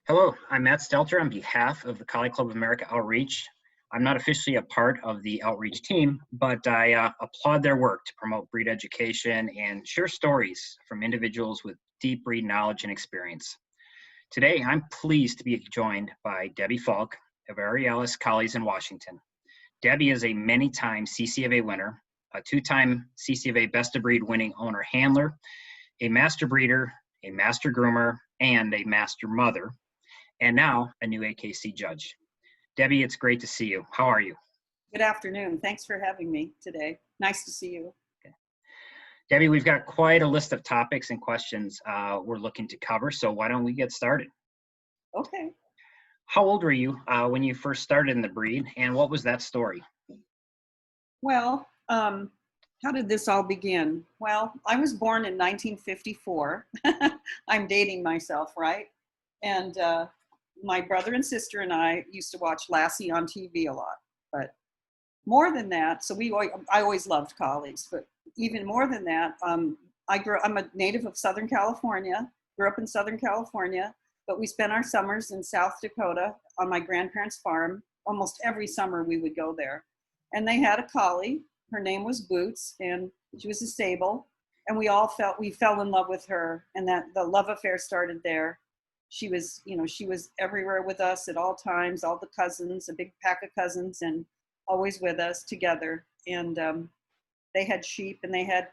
Hello, I'm Matt Stelter on behalf of the Collie Club of America Outreach. I'm not officially a part of the outreach team, but I applaud their work to promote breed education and share stories from individuals with deep breed knowledge and experience. Today, I'm pleased to be joined by Debbie Falk of Aurealis Collies in Washington. Debbie is a many-time CCFA winner, a two-time CCFA Best of Breed winning owner handler, a master breeder, a master groomer, and a master mother, and now a new AKC judge. Debbie, it's great to see you. How are you? Good afternoon. Thanks for having me today. Nice to see you. Okay. Debbie, we've got quite a list of topics and questions we're looking to cover, so why don't we get started? Okay. How old were you when you first started in the breed, and what was that story? Well, how did this all begin? Well, I was born in 1954. I'm dating myself, right? And my brother and sister and I used to watch Lassie on TV a lot, but more than that, I always loved collies, but even more than that, I'm a native of Southern California, grew up in Southern California, but we spent our summers in South Dakota on my grandparents' farm. Almost every summer we would go there. And they had a collie. Her name was Boots, and she was a sable. And we fell in love with her, and that the love affair started there. She was everywhere with us at all times, all the cousins, a big pack of cousins, and always with us together. And they had sheep and they had,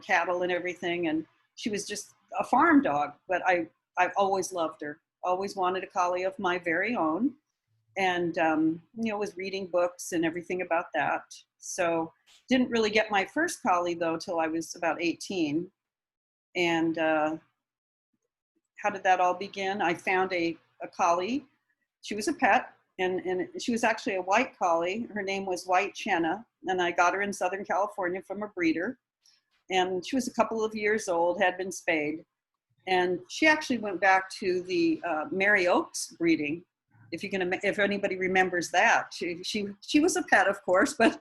cattle and everything. And she was just a farm dog, but I always loved her, always wanted a collie of my very own. And, was reading books and everything about that. So didn't really get my first collie though, till I was about 18. And how did that all begin? I found a collie. She was a pet, and she was actually a white collie. Her name was White Chenna, and I got her in Southern California from a breeder. And she was a couple of years old, had been spayed. And she actually went back to the Mary Oaks breeding, if anybody remembers that. She was a pet, of course, but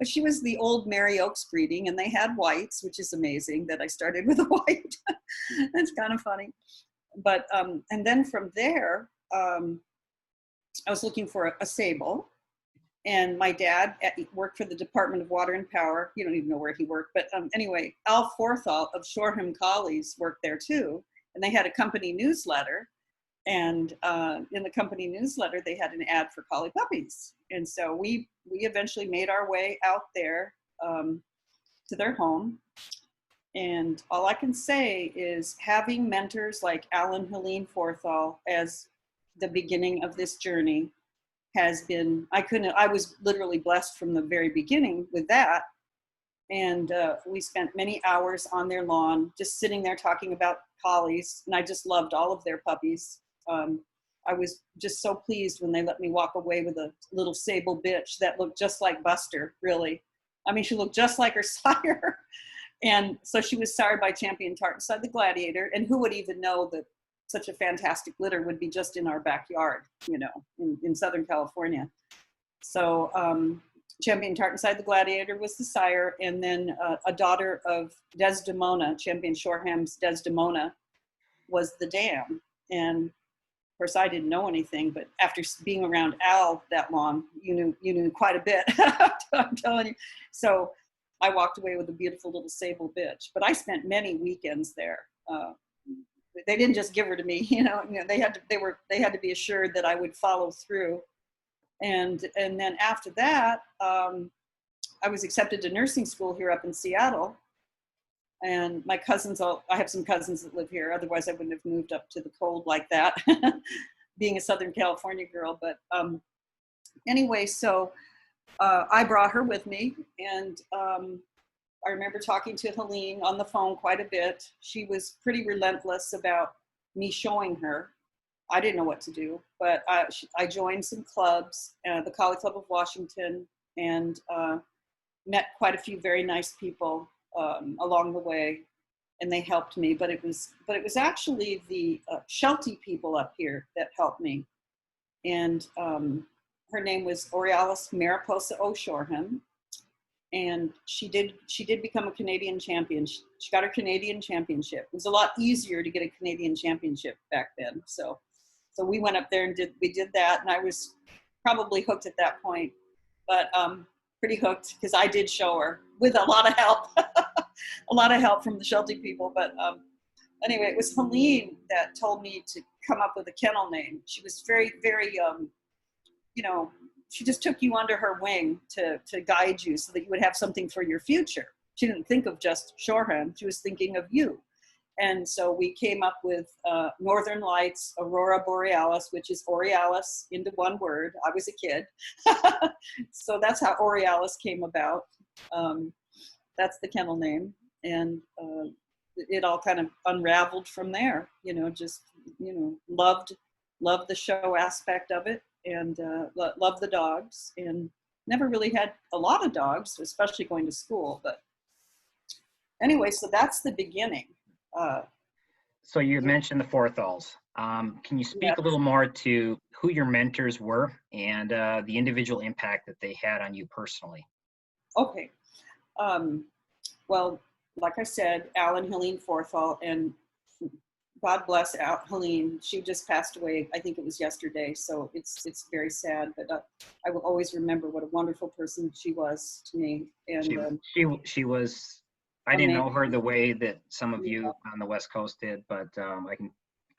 she was the old Mary Oaks breeding, and they had whites, which is amazing that I started with a white. That's kind of funny. But and then from there, I was looking for a sable, and my dad worked for the Department of Water and Power. You don't even know where he worked, but anyway, Al Forthall of Shoreham Collies worked there too, and they had a company newsletter. And in the company newsletter, they had an ad for collie puppies, and so we eventually made our way out there to their home. And all I can say is having mentors like Alan Helene Forthall as the beginning of this journey has been, I was literally blessed from the very beginning with that. And we spent many hours on their lawn, just sitting there talking about collies. And I just loved all of their puppies. I was just so pleased when they let me walk away with a little sable bitch that looked just like Buster, really. I mean, she looked just like her sire. And so she was sired by Champion Tartanside the Gladiator. And who would even know that such a fantastic litter would be just in our backyard, in Southern California. So Champion Tartanside the Gladiator was the sire. And then a daughter of Desdemona, Champion Shoreham's Desdemona, was the dam. And of course, I didn't know anything, but after being around Al that long, you knew quite a bit. I'm telling you. So I walked away with a beautiful little sable bitch, but I spent many weekends there. They didn't just give her to me, they had to be assured that I would follow through. And then after that, I was accepted to nursing school here up in Seattle. And my cousins, I have some cousins that live here. Otherwise I wouldn't have moved up to the cold like that, being a Southern California girl. But anyway, so I brought her with me, and I remember talking to Helene on the phone quite a bit. She was pretty relentless about me showing her. I didn't know what to do, but I joined some clubs, the Collie Club of Washington, and met quite a few very nice people along the way, and they helped me. But it was actually the Sheltie people up here that helped me, and her name was Aurealis Mariposa O'Shoreham, and she did become a Canadian champion. She got her Canadian championship. It was a lot easier to get a Canadian championship back then. So So we went up there and we did that, and I was probably hooked at that point, but pretty hooked because I did show her with a lot of help, a lot of help from the Sheltie people. But anyway, it was Helene that told me to come up with a kennel name. She was very, very, you know, she just took you under her wing to guide you so that you would have something for your future. She didn't think of just Shoreham. She was thinking of you. And so we came up with Northern Lights, Aurora Borealis, which is Aurealis into one word. I was a kid. So that's how Aurealis came about. That's the kennel name. And it all kind of unraveled from there, you know, just, you know, loved the show aspect of it, and loved the dogs, and never really had a lot of dogs, especially going to school. But anyway, so that's the beginning. So you mentioned the Forthals. Can you speak a little more to who your mentors were and the individual impact that they had on you personally? Okay. Well, like I said, Alan Helene Forthal, and God bless Helene. She just passed away. I think it was yesterday. So it's very sad, but I will always remember what a wonderful person she was to me. And she was, I didn't know her the way that some of you on the West Coast did, but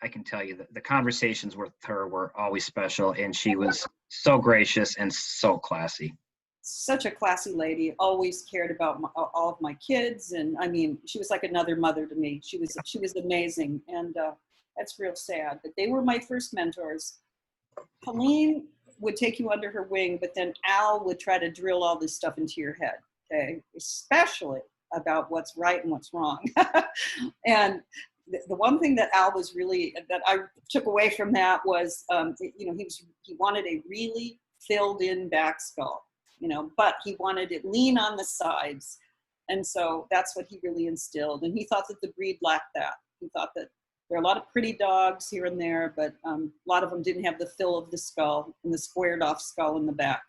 I can tell you that the conversations with her were always special, and she was so gracious and so classy. Such a classy lady, always cared about all of my kids. And I mean, she was like another mother to me. She was amazing. And that's real sad, but they were my first mentors. Helene would take you under her wing, but then Al would try to drill all this stuff into your head. Okay. Especially about what's right and what's wrong. And the one thing that Al was really, that I took away from that was, you know, he wanted a really filled in back skull. You know, but he wanted it lean on the sides. And so that's what he really instilled. And he thought that the breed lacked that. He thought that there are a lot of pretty dogs here and there, but a lot of them didn't have the fill of the skull and the squared off skull in the back.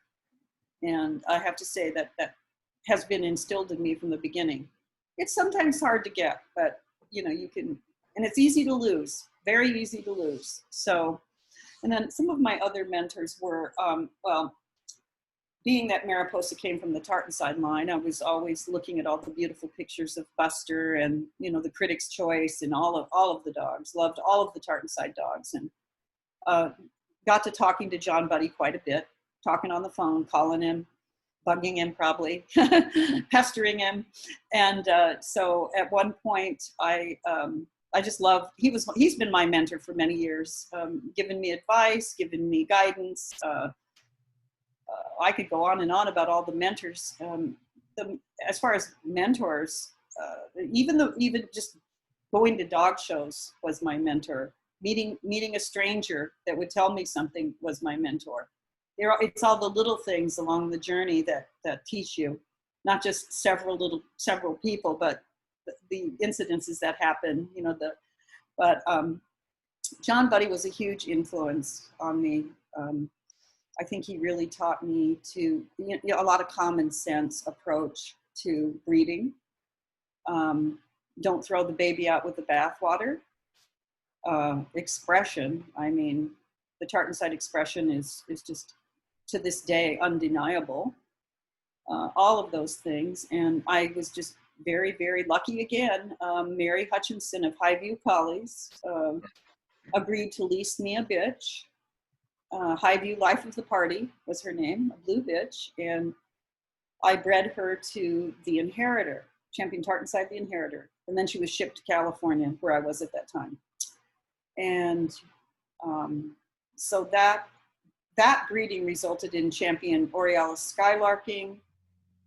And I have to say that that has been instilled in me from the beginning. It's sometimes hard to get, but you know, you can, and it's easy to lose, very easy to lose. So, and then some of my other mentors were, well, being that Mariposa came from the Tartanside line, I was always looking at all the beautiful pictures of Buster and, you know, the Critics' Choice and all of the dogs. Loved all of the Tartanside dogs, and got to talking to John Buddy quite a bit, talking on the phone, calling him, bugging him probably, pestering him. And so at one point I just love, he's been my mentor for many years, giving me advice, giving me guidance. I could go on and on about all the mentors. As far as mentors, even just going to dog shows was my mentor. Meeting a stranger that would tell me something was my mentor. It's all the little things along the journey that teach you, not just several people, but the incidences that happen. You know, but John Buddy was a huge influence on me. I think he really taught me to, you know, a lot of common sense approach to breeding. Don't throw the baby out with the bathwater. Expression, I mean, the Tartanside expression is just to this day undeniable. All of those things. And I was just very, very lucky again. Mary Hutchinson of Highview Collies agreed to lease me a bitch. Highview Life of the Party was her name, a blue bitch, and I bred her to the Inheritor, Champion Tartanside the Inheritor, and then she was shipped to California, where I was at that time. And so that breeding resulted in Champion Aurealis Skylarking,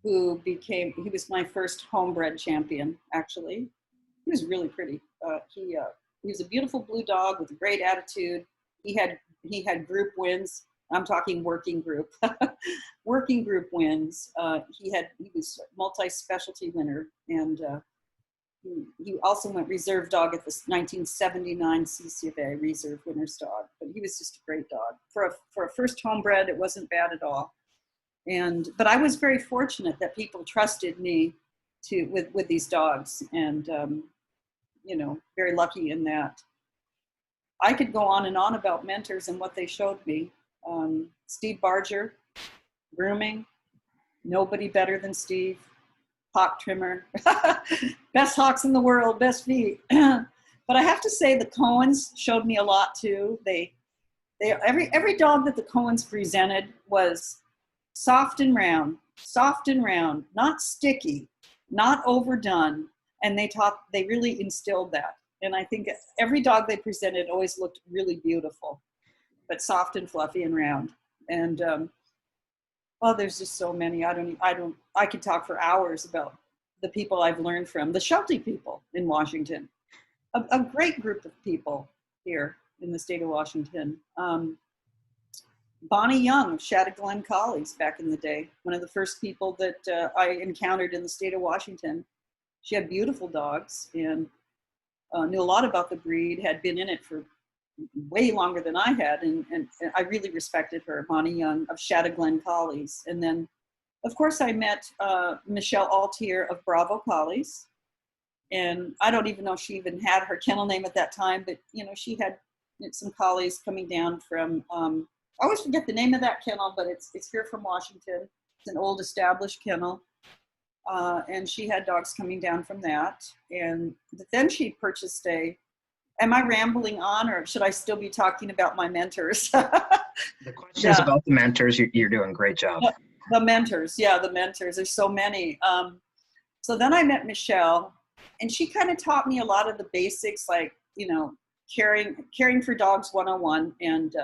he was my first homebred champion, actually. He was really pretty. He was a beautiful blue dog with a great attitude. He had group wins. I'm talking working group, working group wins. He was multi-specialty winner, and he also went reserve dog at the 1979 CCFA reserve winner's dog. But he was just a great dog for a first homebred. It wasn't bad at all. But I was very fortunate that people trusted me with these dogs, and you know, very lucky in that. I could go on and on about mentors and what they showed me. Steve Barger, grooming, nobody better than Steve. Hawk trimmer, best hawks in the world, best feet. But I have to say the Cohens showed me a lot too. Every dog that the Cohens presented was soft and round, not sticky, not overdone. And they really instilled that. And I think every dog they presented always looked really beautiful, but soft and fluffy and round. And well, there's just so many. I could talk for hours about the people I've learned from, the Sheltie people in Washington, a great group of people here in the state of Washington. Bonnie Young of Shattuck-Glen Collies back in the day, one of the first people that I encountered in the state of Washington. She had beautiful dogs and knew a lot about the breed, had been in it for way longer than I had, and I really respected her, Bonnie Young of Shattuck-Glen Collies. And then, of course, I met Michelle Altier of Bravo Collies, and I don't even know if she even had her kennel name at that time, but she had some collies coming down from, I always forget the name of that kennel, but it's here from Washington. It's an old established kennel. And she had dogs coming down from that. And then she purchased am I rambling on, or should I still be talking about my mentors? The question is about the mentors. You're doing a great job. The mentors. Yeah, the mentors. There's so many. So then I met Michelle, and she kind of taught me a lot of the basics, like, caring for dogs 101. And,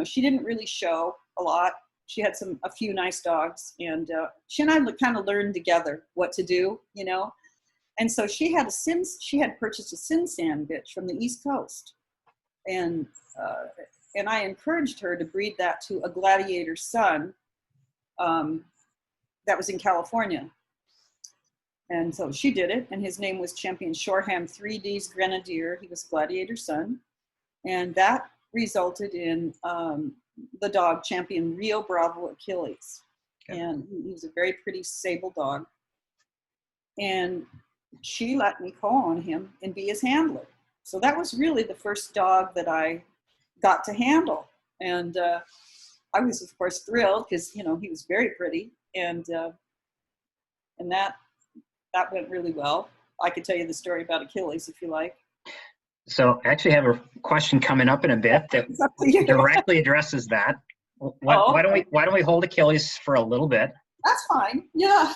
she didn't really show a lot. She had a few nice dogs, and she and I kind of learned together what to do, And so she had purchased a Sinsan bitch from the East Coast, and I encouraged her to breed that to a gladiator son that was in California. And so she did it, and his name was Champion Shoreham 3D's Grenadier. He was gladiator son, and that resulted in the dog Champion Rio Bravo Achilles. Okay. And he was a very pretty sable dog. And she let me co-own him and be his handler. So that was really the first dog that I got to handle. And I was, of course, thrilled because, he was very pretty. And that went really well. I could tell you the story about Achilles if you like. So I actually have a question coming up in a bit that directly addresses that. Why don't we hold Achilles for a little bit? That's fine. Yeah.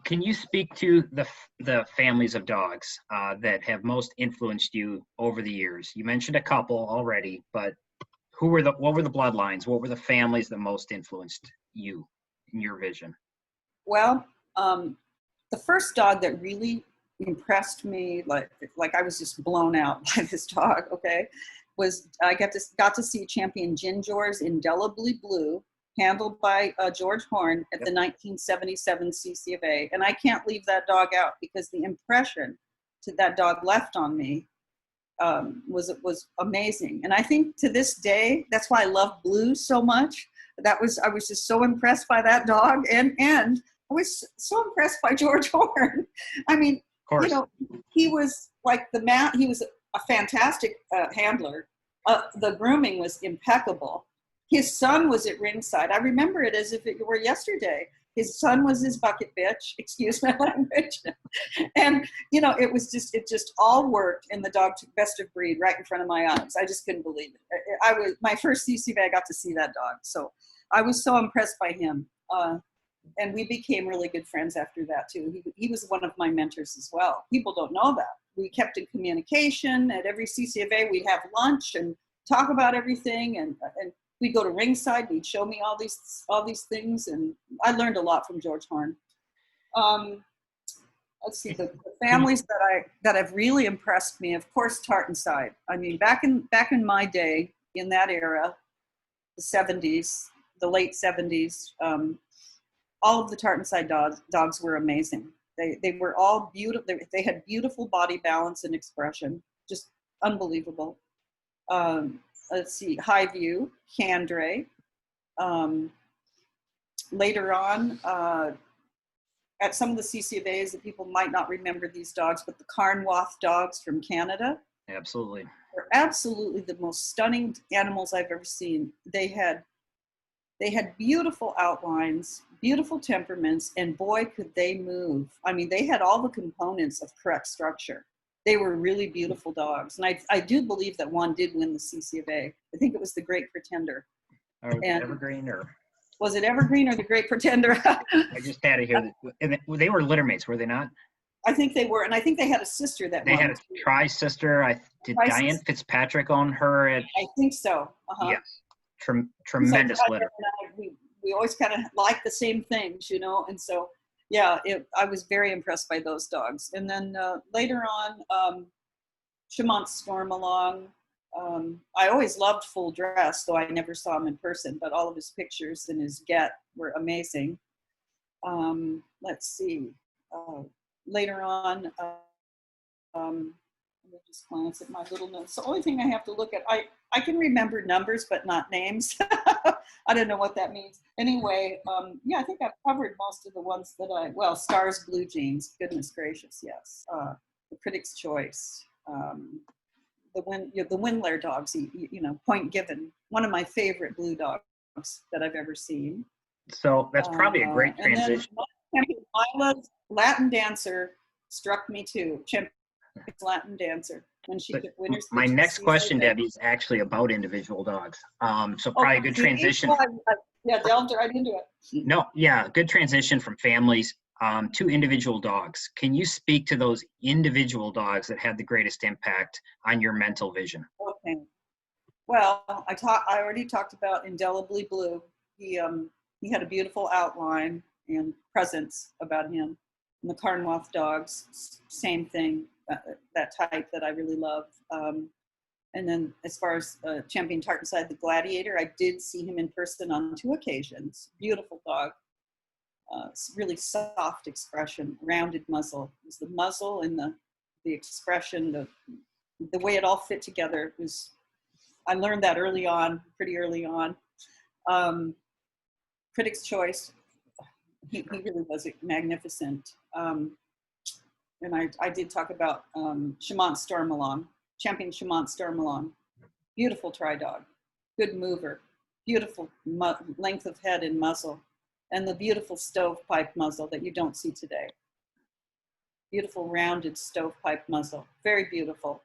Can you speak to the families of dogs that have most influenced you over the years? You mentioned a couple already, but what were the bloodlines? What were the families that most influenced you in your vision? Well, the first dog that really impressed me, like I was just blown out by this dog, okay, was I got to see Champion Ginjor's Indelibly Blue, handled by George Horn at the 1977 CCFA. And I can't leave that dog out because the impression that dog left on me was amazing. And I think to this day, that's why I love Blue so much. I was just so impressed by that dog, and I was so impressed by George Horn. I mean, he was like he was a fantastic handler. The grooming was impeccable. His son was at ringside. I remember it as if it were yesterday. His son was his bucket bitch, excuse my language. And, it just all worked, and the dog took best of breed right in front of my eyes. I just couldn't believe it. My first CCV, I got to see that dog. So I was so impressed by him. And we became really good friends after that too. He was one of my mentors as well. People don't know that. We kept in communication. At every CCFA, we'd have lunch and talk about everything, and we'd go to ringside. He'd show me all these things, and I learned a lot from George Horn. Let's see, the families that have really impressed me. Of course, Tartanside. I mean, back in my day, in that era, the 70s, the late 70s. All of the Tartanside dogs were amazing. They were all beautiful. They had beautiful body balance and expression, just unbelievable. Let's see, High View, Candre. Later on, at some of the CCFAs, that people might not remember these dogs, but the Carnwath dogs from Canada, Absolutely. They're absolutely the most stunning animals I've ever seen. They had beautiful outlines, beautiful temperaments, and boy, could they move. I mean, they had all the components of correct structure. They were really beautiful dogs. And I do believe that one did win the CCFA. I think it was the Great Pretender. Or And Evergreen, or was it Evergreen or the Great Pretender? I just had it here. And they were littermates, were they not? I think they were. And I think they had a sister that They won. had a tri-sister. Did Diane Fitzpatrick own her? I think so. Uh-huh. Yes. Tremendous litter. We always kind of like the same things, you know, and so yeah, I was very impressed by those dogs. And then later on, Chamont Stormalong. I always loved Full Dress, though I never saw him in person, but all of his pictures and his get were amazing. Let's see. Later on, let me just glance at my little notes. The only thing I have to look at, I can remember numbers, but not names. I don't know what that means. Anyway, yeah, I think I've covered most of the ones that well, Stars Blue Jeans, goodness gracious, yes. The Critics' Choice, the Windler dogs, you know, Point Given, one of my favorite blue dogs that I've ever seen. So that's probably a great transition. And then Lila's Latin Dancer struck me too. Latin Dancer when she took winners. My next question, Debbie, is actually about individual dogs. So probably a good transition. Yeah, delved right into it. No, yeah, good transition from families to individual dogs. Can you speak to those individual dogs that had the greatest impact on your mental vision? Okay. Well, I already talked about Indelibly Blue. He had a beautiful outline and presence about him. And the Carnwath dogs, same thing. That type that I really love. And then as far as Champion Tartanside, the Gladiator, I did see him in person on 2 occasions. Beautiful dog. Really soft expression, rounded muzzle. It was the muzzle and the expression, the way it all fit together. I learned that pretty early on. Critics' Choice, he really was magnificent. And I did talk about Chamont Stormalong, Champion Chamont Stormalong. Beautiful tri-dog, good mover, beautiful length of head and muzzle, and the beautiful stovepipe muzzle that you don't see today. Beautiful rounded stovepipe muzzle, very beautiful.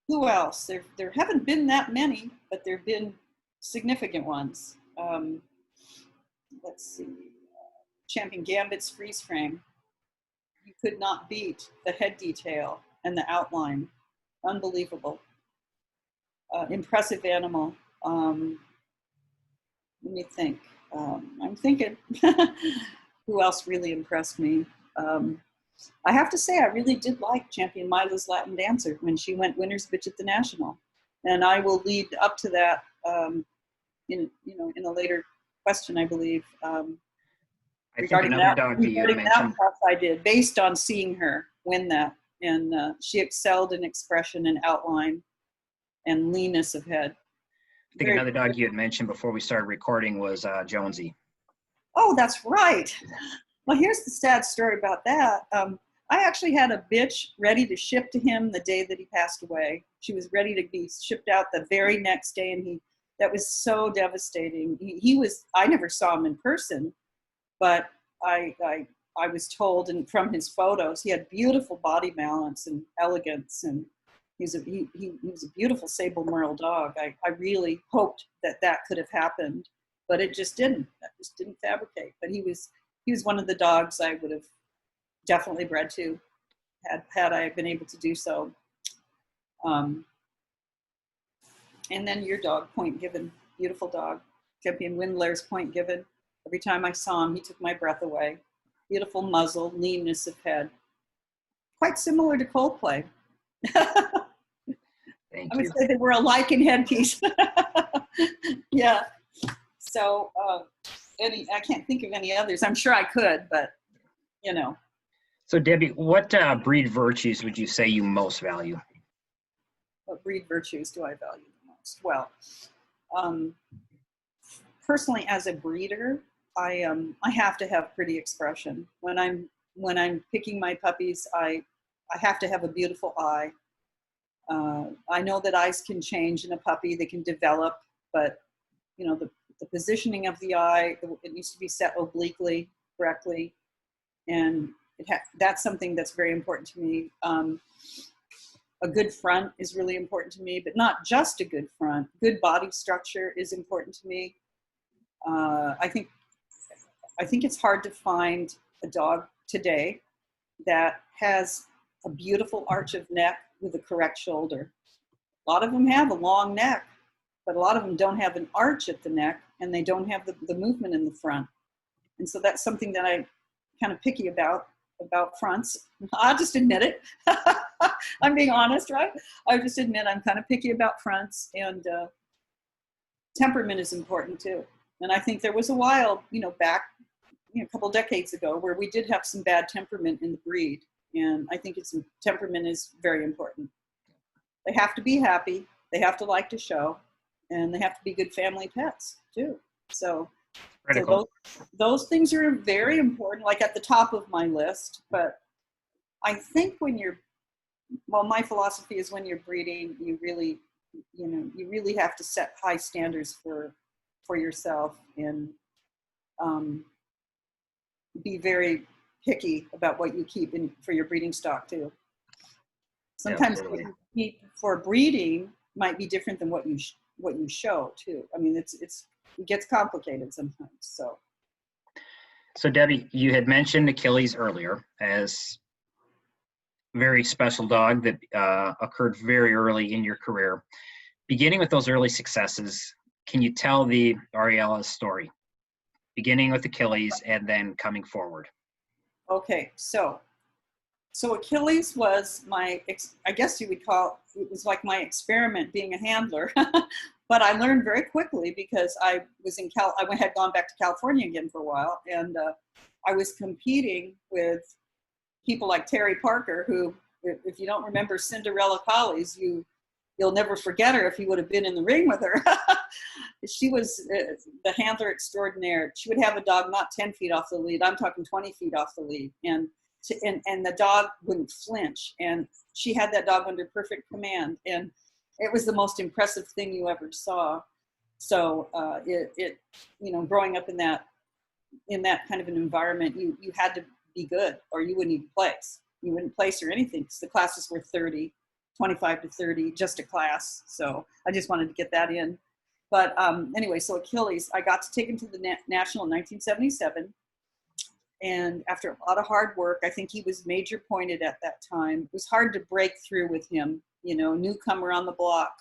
Who else? There haven't been that many, but there have been significant ones. Let's see, Champion Gambit's freeze frame. You could not beat the head detail and the outline. Unbelievable. Impressive animal. Let me think. I'm thinking. Who else really impressed me? I have to say, I really did like Champion Mila's Latin Dancer when she went winner's bitch at the National. And I will lead up to that in a later question, I believe. I think another dog that you mentioned. I did, based on seeing her win that. And she excelled in expression and outline and leanness of head. I think another dog you had mentioned before we started recording was Jonesy. Oh, that's right. Well, here's the sad story about that. I actually had a bitch ready to ship to him the day that he passed away. She was ready to be shipped out the very next day, and that was so devastating. I never saw him in person, but I was told, and from his photos, he had beautiful body balance and elegance, and he was a beautiful sable merle dog. I really hoped that could have happened, but it just didn't. That just didn't fabricate. But he was one of the dogs I would have definitely bred to, had I been able to do so. And then your dog, Point Given, beautiful dog. Champion Windler's Point Given. Every time I saw him, he took my breath away. Beautiful muzzle, leanness of head. Quite similar to Coldplay. I would say they were alike in headpiece. Yeah. So I can't think of any others. I'm sure I could, but you know. So Debbie, what breed virtues would you say you most value? What breed virtues do I value the most? Well, personally, as a breeder, I have to have pretty expression. When I'm picking my puppies, I have to have a beautiful eye. I know that eyes can change in a puppy, they can develop, but you know, the positioning of the eye, it needs to be set obliquely, correctly. And that's something that's very important to me. A good front is really important to me, but not just a good front. Good body structure is important to me. I think it's hard to find a dog today that has a beautiful arch of neck with a correct shoulder. A lot of them have a long neck, but a lot of them don't have an arch at the neck, and they don't have the movement in the front. And so that's something that I kind of picky about fronts. I'll just admit it. I'm being honest, right? I just admit I'm kind of picky about fronts, and temperament is important too. And I think there was a while, back, a couple decades ago, where we did have some bad temperament in the breed. And I think temperament is very important. They have to be happy. They have to like to show, and they have to be good family pets too. So those things are very important, like at the top of my list. But I think my philosophy is when you're breeding, you really have to set high standards for yourself, and be very picky about what you keep for your breeding stock too. Sometimes what you keep for breeding might be different than what you show too. I mean, it gets complicated sometimes. So Debbie, you had mentioned Achilles earlier as a very special dog that occurred very early in your career. Beginning with those early successes, can you tell the Aurealis story, beginning with Achilles and then coming forward? Okay, so Achilles was I guess you would call it was like my experiment being a handler. But I learned very quickly, because I had gone back to California again for a while, and I was competing with people like Terry Parker, who, if you don't remember Cinderella Collies, you'll never forget her if you would have been in the ring with her. She was the handler extraordinaire. She would have a dog not 10 feet off the lead. I'm talking 20 feet off the lead. And the dog wouldn't flinch. And she had that dog under perfect command. And it was the most impressive thing you ever saw. So growing up in that kind of an environment, you had to be good, or you wouldn't even place. You wouldn't place or anything, because the classes were 25 to 30, just a class. So I just wanted to get that in. But anyway, so Achilles, I got to take him to the National in 1977. And after a lot of hard work, I think he was major pointed at that time. It was hard to break through with him, newcomer on the block,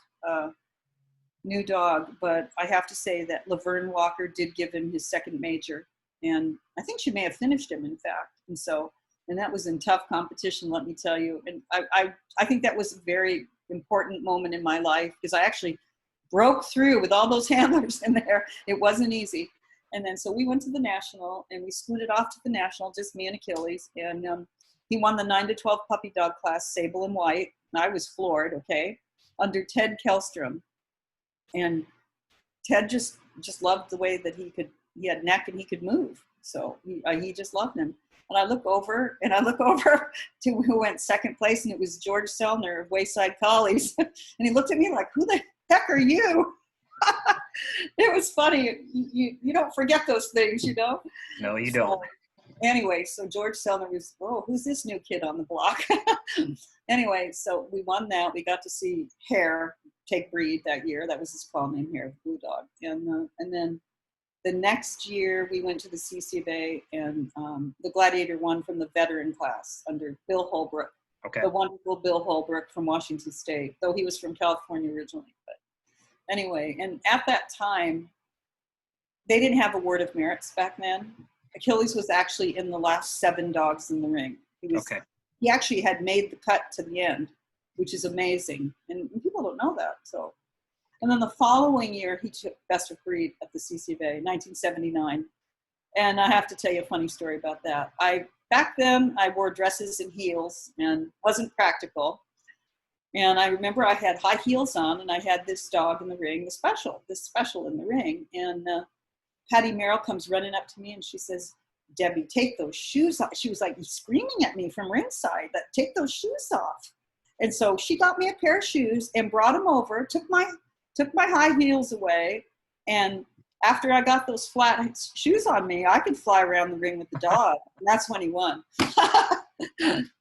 new dog. But I have to say that Laverne Walker did give him his second major. And I think she may have finished him, in fact. And that was in tough competition, let me tell you. And I think that was a very important moment in my life, because I actually broke through with all those handlers in there. It wasn't easy. And then so we went to the National, and we scooted off to the National, just me and Achilles. And he won the 9 to 12 puppy dog class, sable and white. And I was floored, okay, under Ted Kellstrom. And Ted just loved the way that he had neck and he could move. So he just loved him. And I look over to who went second place, and it was George Selner of Wayside Collies. And he looked at me like, "Who the heck are you?" It was funny. You don't forget those things, No, you don't. Anyway, so George Selner was, who's this new kid on the block? Anyway, so we won that. We got to see Hare take breed that year. That was his call name, Hare, the blue dog. And then the next year, we went to the CCBA, and the Gladiator won from the veteran class under Bill Holbrook, the wonderful Bill Holbrook from Washington State, though he was from California originally. But anyway, and at that time, they didn't have a word of merits back then. Achilles was actually in the last 7 dogs in the ring. He actually had made the cut to the end, which is amazing, and people don't know that. So. And then the following year, he took Best of Breed at the CCBA, 1979. And I have to tell you a funny story about that. Back then, I wore dresses and heels and wasn't practical. And I remember I had high heels on, and I had this dog in the ring, this special in the ring. And Patty Merrill comes running up to me, and she says, "Debbie, take those shoes off." She was like screaming at me from ringside, "Take those shoes off." And so she got me a pair of shoes and brought them over, took my high heels away. And after I got those flat shoes on me, I could fly around the ring with the dog. And that's when he won.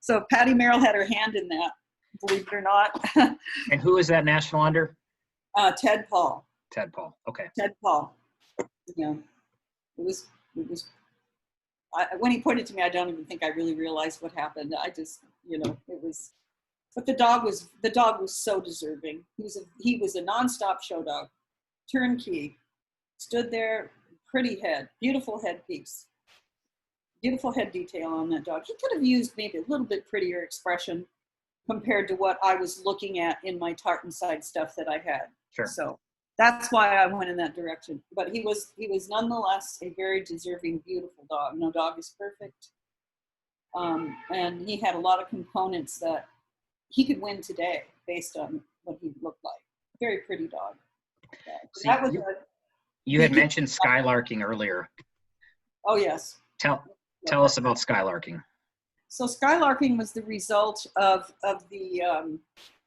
So Patty Merrill had her hand in that, believe it or not. And who is that national under? Ted Paul. Ted Paul. Okay. Ted Paul. Yeah. It was, when he pointed to me, I don't even think I really realized what happened. I just, it was, but the dog was so deserving. He was a nonstop show dog, turnkey, stood there, pretty head, beautiful headpiece, beautiful head detail on that dog. He could have used maybe a little bit prettier expression compared to what I was looking at in my Tartenside stuff that I had. Sure. So that's why I went in that direction. But he was nonetheless a very deserving, beautiful dog. No dog is perfect. And he had a lot of components that he could win today based on what he looked like. Very pretty dog. See, you had mentioned Skylarking earlier. Oh, yes. Tell us about Skylarking. So Skylarking was the result of the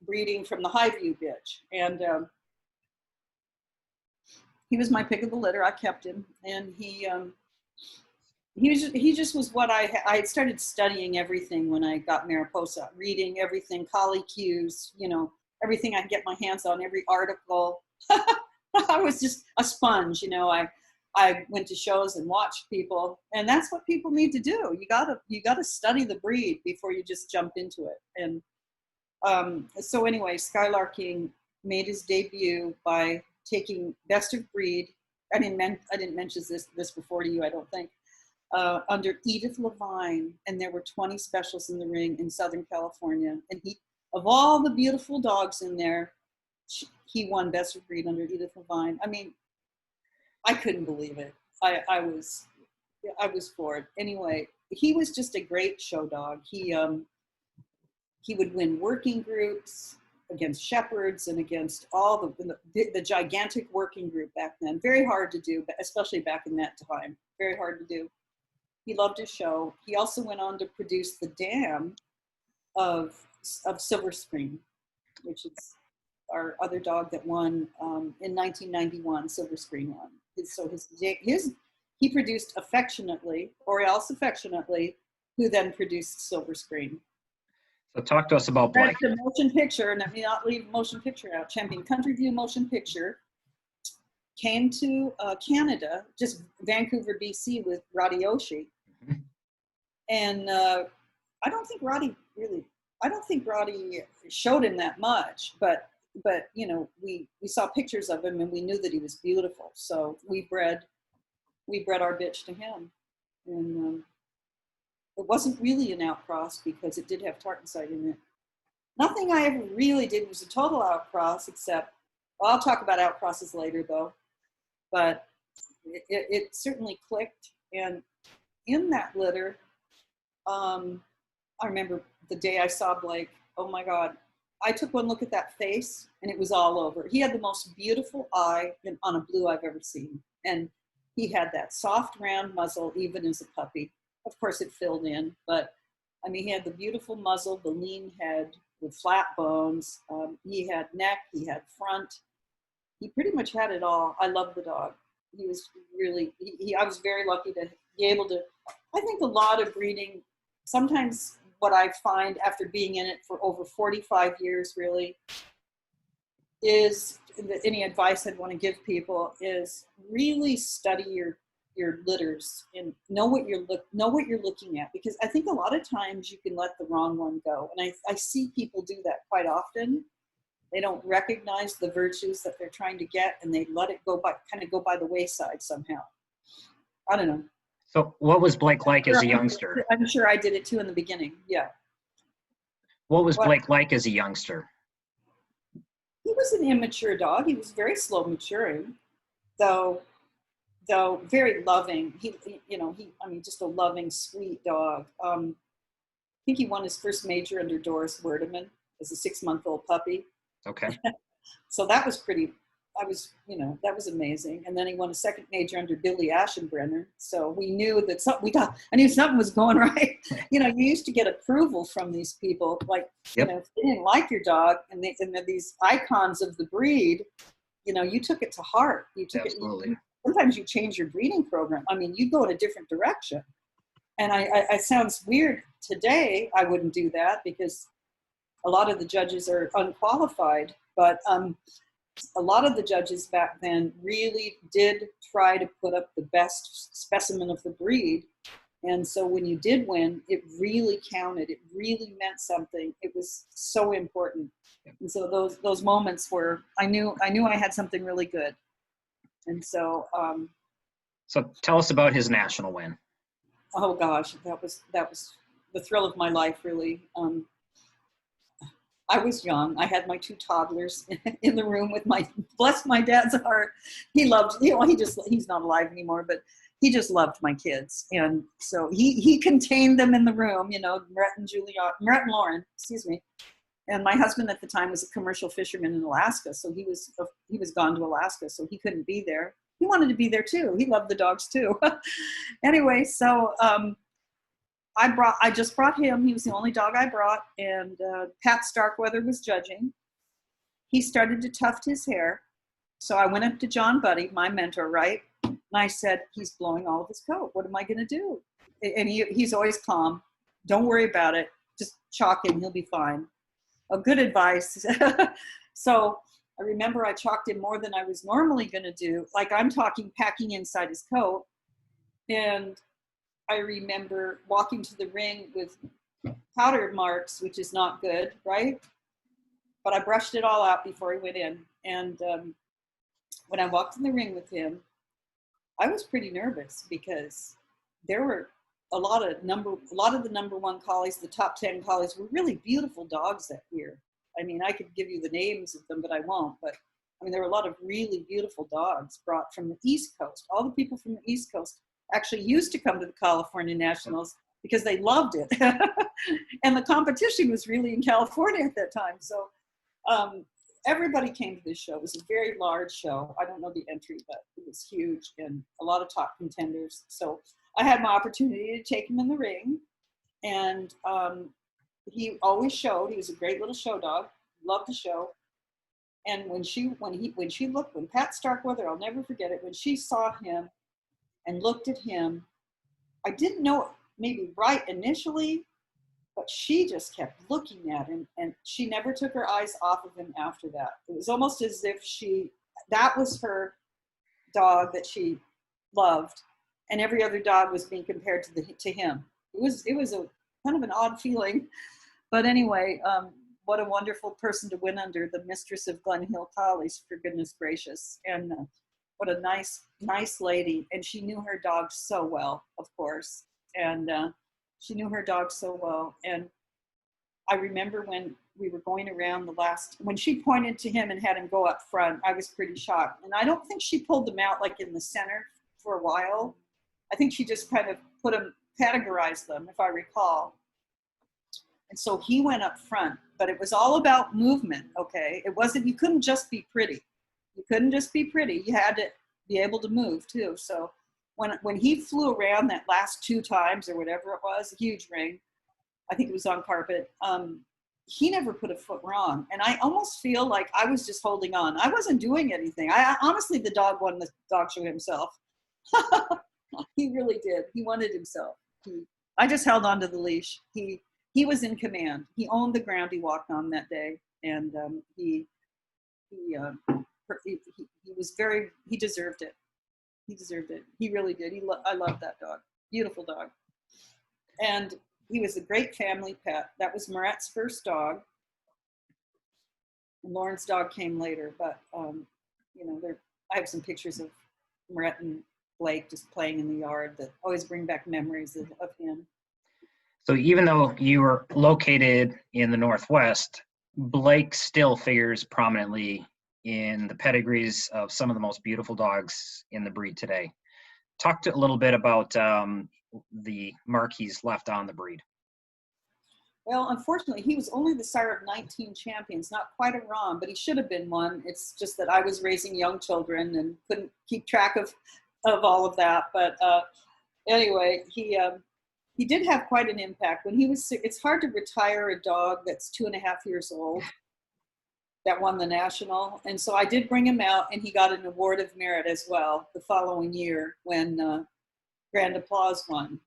breeding from the Highview bitch. And he was my pick of the litter. I kept him. And he just was what I had started studying everything when I got Mariposa, reading everything, collie cues, everything I could get my hands on, every article. I was just a sponge, I went to shows and watched people, and that's what people need to do. You gotta study the breed before you just jump into it. And so anyway, Skylarking made his debut by taking best of breed. I didn't mention this before to you, I don't think. Under Edith Levine, and there were 20 specials in the ring in Southern California. And of all the beautiful dogs in there, he won best of breed under Edith Levine. I mean, I couldn't believe it. I was floored. Anyway, he was just a great show dog. He would win working groups against shepherds and against all the gigantic working group back then. Very hard to do, but especially back in that time. Very hard to do. He loved his show. He also went on to produce the dam of Silver Screen, which is our other dog that won in 1991. Silver Screen won. So he produced Affectionately, Aurealis Affectionately, who then produced Silver Screen. So talk to us about Blake. That's the motion picture, and let me not leave motion picture out. Champion Country View motion picture. Came to Canada, just Vancouver, BC, with Roddy Oshie. Mm-hmm. And I don't think Roddy showed him that much, but we saw pictures of him and we knew that he was beautiful. So we bred our bitch to him. And it wasn't really an outcross because it did have Tartenside in it. Nothing I ever really did was a total outcross, except, well, I'll talk about outcrosses later though. But it certainly clicked. And in that litter, I remember the day I saw Blake, oh my God, I took one look at that face and it was all over. He had the most beautiful eye on a blue I've ever seen. And he had that soft round muzzle even as a puppy. Of course it filled in, but I mean, he had the beautiful muzzle, the lean head with flat bones. He had neck, he had front. He pretty much had it all. I loved the dog. He was really, I was very lucky to be able to, I think a lot of breeding, sometimes what I find after being in it for over 45 years really is, any advice I'd want to give people is really study your litters and know what you're looking at, because I think a lot of times you can let the wrong one go. And I see people do that quite often. They don't recognize the virtues that they're trying to get, and they let it go by the wayside somehow. I don't know. So what was Blake like as a youngster? I'm sure I did it too in the beginning. Yeah. What was Blake like as a youngster? He was an immature dog. He was very slow maturing, though very loving. Just a loving, sweet dog. I think he won his first major under Doris Werdeman as a 6-month-old puppy. Okay. So that was pretty I was, you know, that was amazing. And then he won a second major under Billy Aschenbrenner. So we knew that I knew something was going right. You know, you used to get approval from these people. Like, you Yep. know, if they didn't like your dog and they're these icons of the breed, you know, you took it to heart. You took Absolutely. sometimes you change your breeding program. I mean, you go in a different direction. And I sounds weird today. I wouldn't do that because a lot of the judges are unqualified, but a lot of the judges back then really did try to put up the best specimen of the breed. And so when you did win, it really counted. It really meant something. It was so important. And so those moments where I knew I had something really good. And so So tell us about his national win. oh gosh, that was the thrill of my life, really. I was young. I had my two toddlers in the room with bless my dad's heart. He loved, you know, he's not alive anymore, but he just loved my kids. And so he contained them in the room, you know, Brett and Lauren, excuse me. And my husband at the time was a commercial fisherman in Alaska. So he was gone to Alaska, so he couldn't be there. He wanted to be there too. He loved the dogs too. Anyway, so I just brought him. He was the only dog I brought, and Pat Starkweather was judging. He started to tuft his hair, so I went up to John Buddy, my mentor, right? And I said, he's blowing all of his coat. What am I going to do? And he's always calm. Don't worry about it. Just chalk him. He'll be fine. Oh, good advice. So I remember I chalked him more than I was normally going to do. Like I'm talking packing inside his coat. And I remember walking to the ring with powder marks, which is not good, right? But I brushed it all out before he went in. And when I walked in the ring with him, I was pretty nervous because there were a lot of the number one collies, the top 10 collies were really beautiful dogs that year. I mean, I could give you the names of them, but I won't. But I mean, there were a lot of really beautiful dogs brought from the East Coast. All the people from the East Coast actually used to come to the California Nationals because they loved it. And the competition was really in California at that time. So everybody came to this show. It was a very large show. I don't know the entry, but it was huge and a lot of top contenders. So I had my opportunity to take him in the ring, and he always showed. He was a great little show dog, loved the show. And when Pat Starkweather, I'll never forget it, when she saw him and looked at him, I didn't know it maybe right initially, but she just kept looking at him, and she never took her eyes off of him after that. It was almost as if that was her dog that she loved, and every other dog was being compared to him. It was a kind of an odd feeling, but anyway, what a wonderful person to win under, the mistress of Glen Hill Collies, for goodness gracious, and what a nice lady. And she knew her dog so well, of course, and she knew her dog so well. And I remember when we were going around when she pointed to him and had him go up front, I was pretty shocked. And I don't think she pulled them out like in the center for a while. I think she just kind of categorized them, if I recall. And so he went up front, but it was all about movement, okay? It wasn't, you couldn't just be pretty. You couldn't just be pretty. You had to be able to move too. So when he flew around that last 2 times or whatever it was, a huge ring, I think it was on carpet, he never put a foot wrong. And I almost feel like I was just holding on. I wasn't doing anything. Honestly, the dog won the dog show himself. He really did. He wanted himself. I just held on to the leash. He was in command. He owned the ground he walked on that day, and he deserved it. He deserved it. He really did. I love that dog. Beautiful dog. And he was a great family pet. That was Moret's first dog. And Lauren's dog came later, but I have some pictures of Moret and Blake just playing in the yard that always bring back memories of him. So even though you were located in the Northwest, Blake still figures prominently in the pedigrees of some of the most beautiful dogs in the breed today. Talk a little bit about the mark he's left on the breed. Well, unfortunately, he was only the sire of 19 champions, not quite a Rom, but he should have been one. It's just that I was raising young children and couldn't keep track of all of that. But anyway, he did have quite an impact. When he was sick, it's hard to retire a dog that's 2.5 years old that won the national. And so I did bring him out, and he got an award of merit as well the following year when Grand Applause won,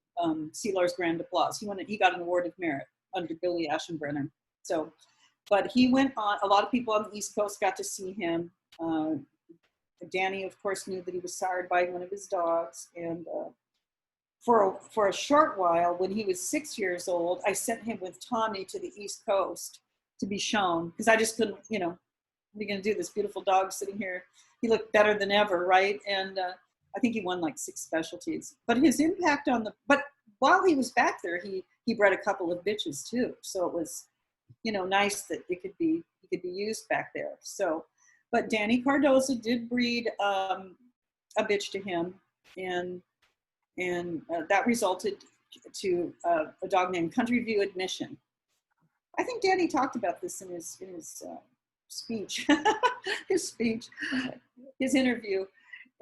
Sealar's Grand Applause. He got an award of merit under Billy Aschenbrenner. So, but he went on, a lot of people on the East Coast got to see him. Danny, of course, knew that he was sired by one of his dogs. And for a short while, when he was 6 years old, I sent him with Tommy to the East Coast to be shown, because I just couldn't, what are you going to do? This beautiful dog sitting here. He looked better than ever, right? And I think he won like 6 specialties. But his impact but while he was back there, he bred a couple of bitches too. So it was, nice that it could be used back there. So, but Danny Cardoza did breed a bitch to him, and that resulted to a dog named Country View Admission. I think Danny talked about this in his speech, his interview.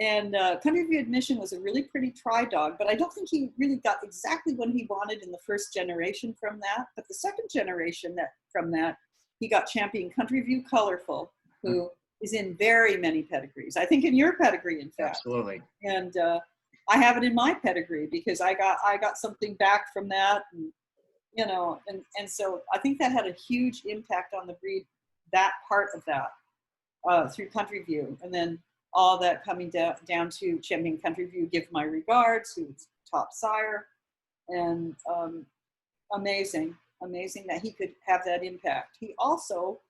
And Country View Admission was a really pretty try dog, but I don't think he really got exactly what he wanted in the first generation from that. But the second generation from that, he got champion Country View Colorful, who is in very many pedigrees. I think in your pedigree, in fact. Absolutely. And I have it in my pedigree because I got something back from that, and and so I think that had a huge impact on the breed, that part of that through Country View, and then all that coming down to champion Country View, Give My Regards, who was top sire, and amazing that he could have that impact. He also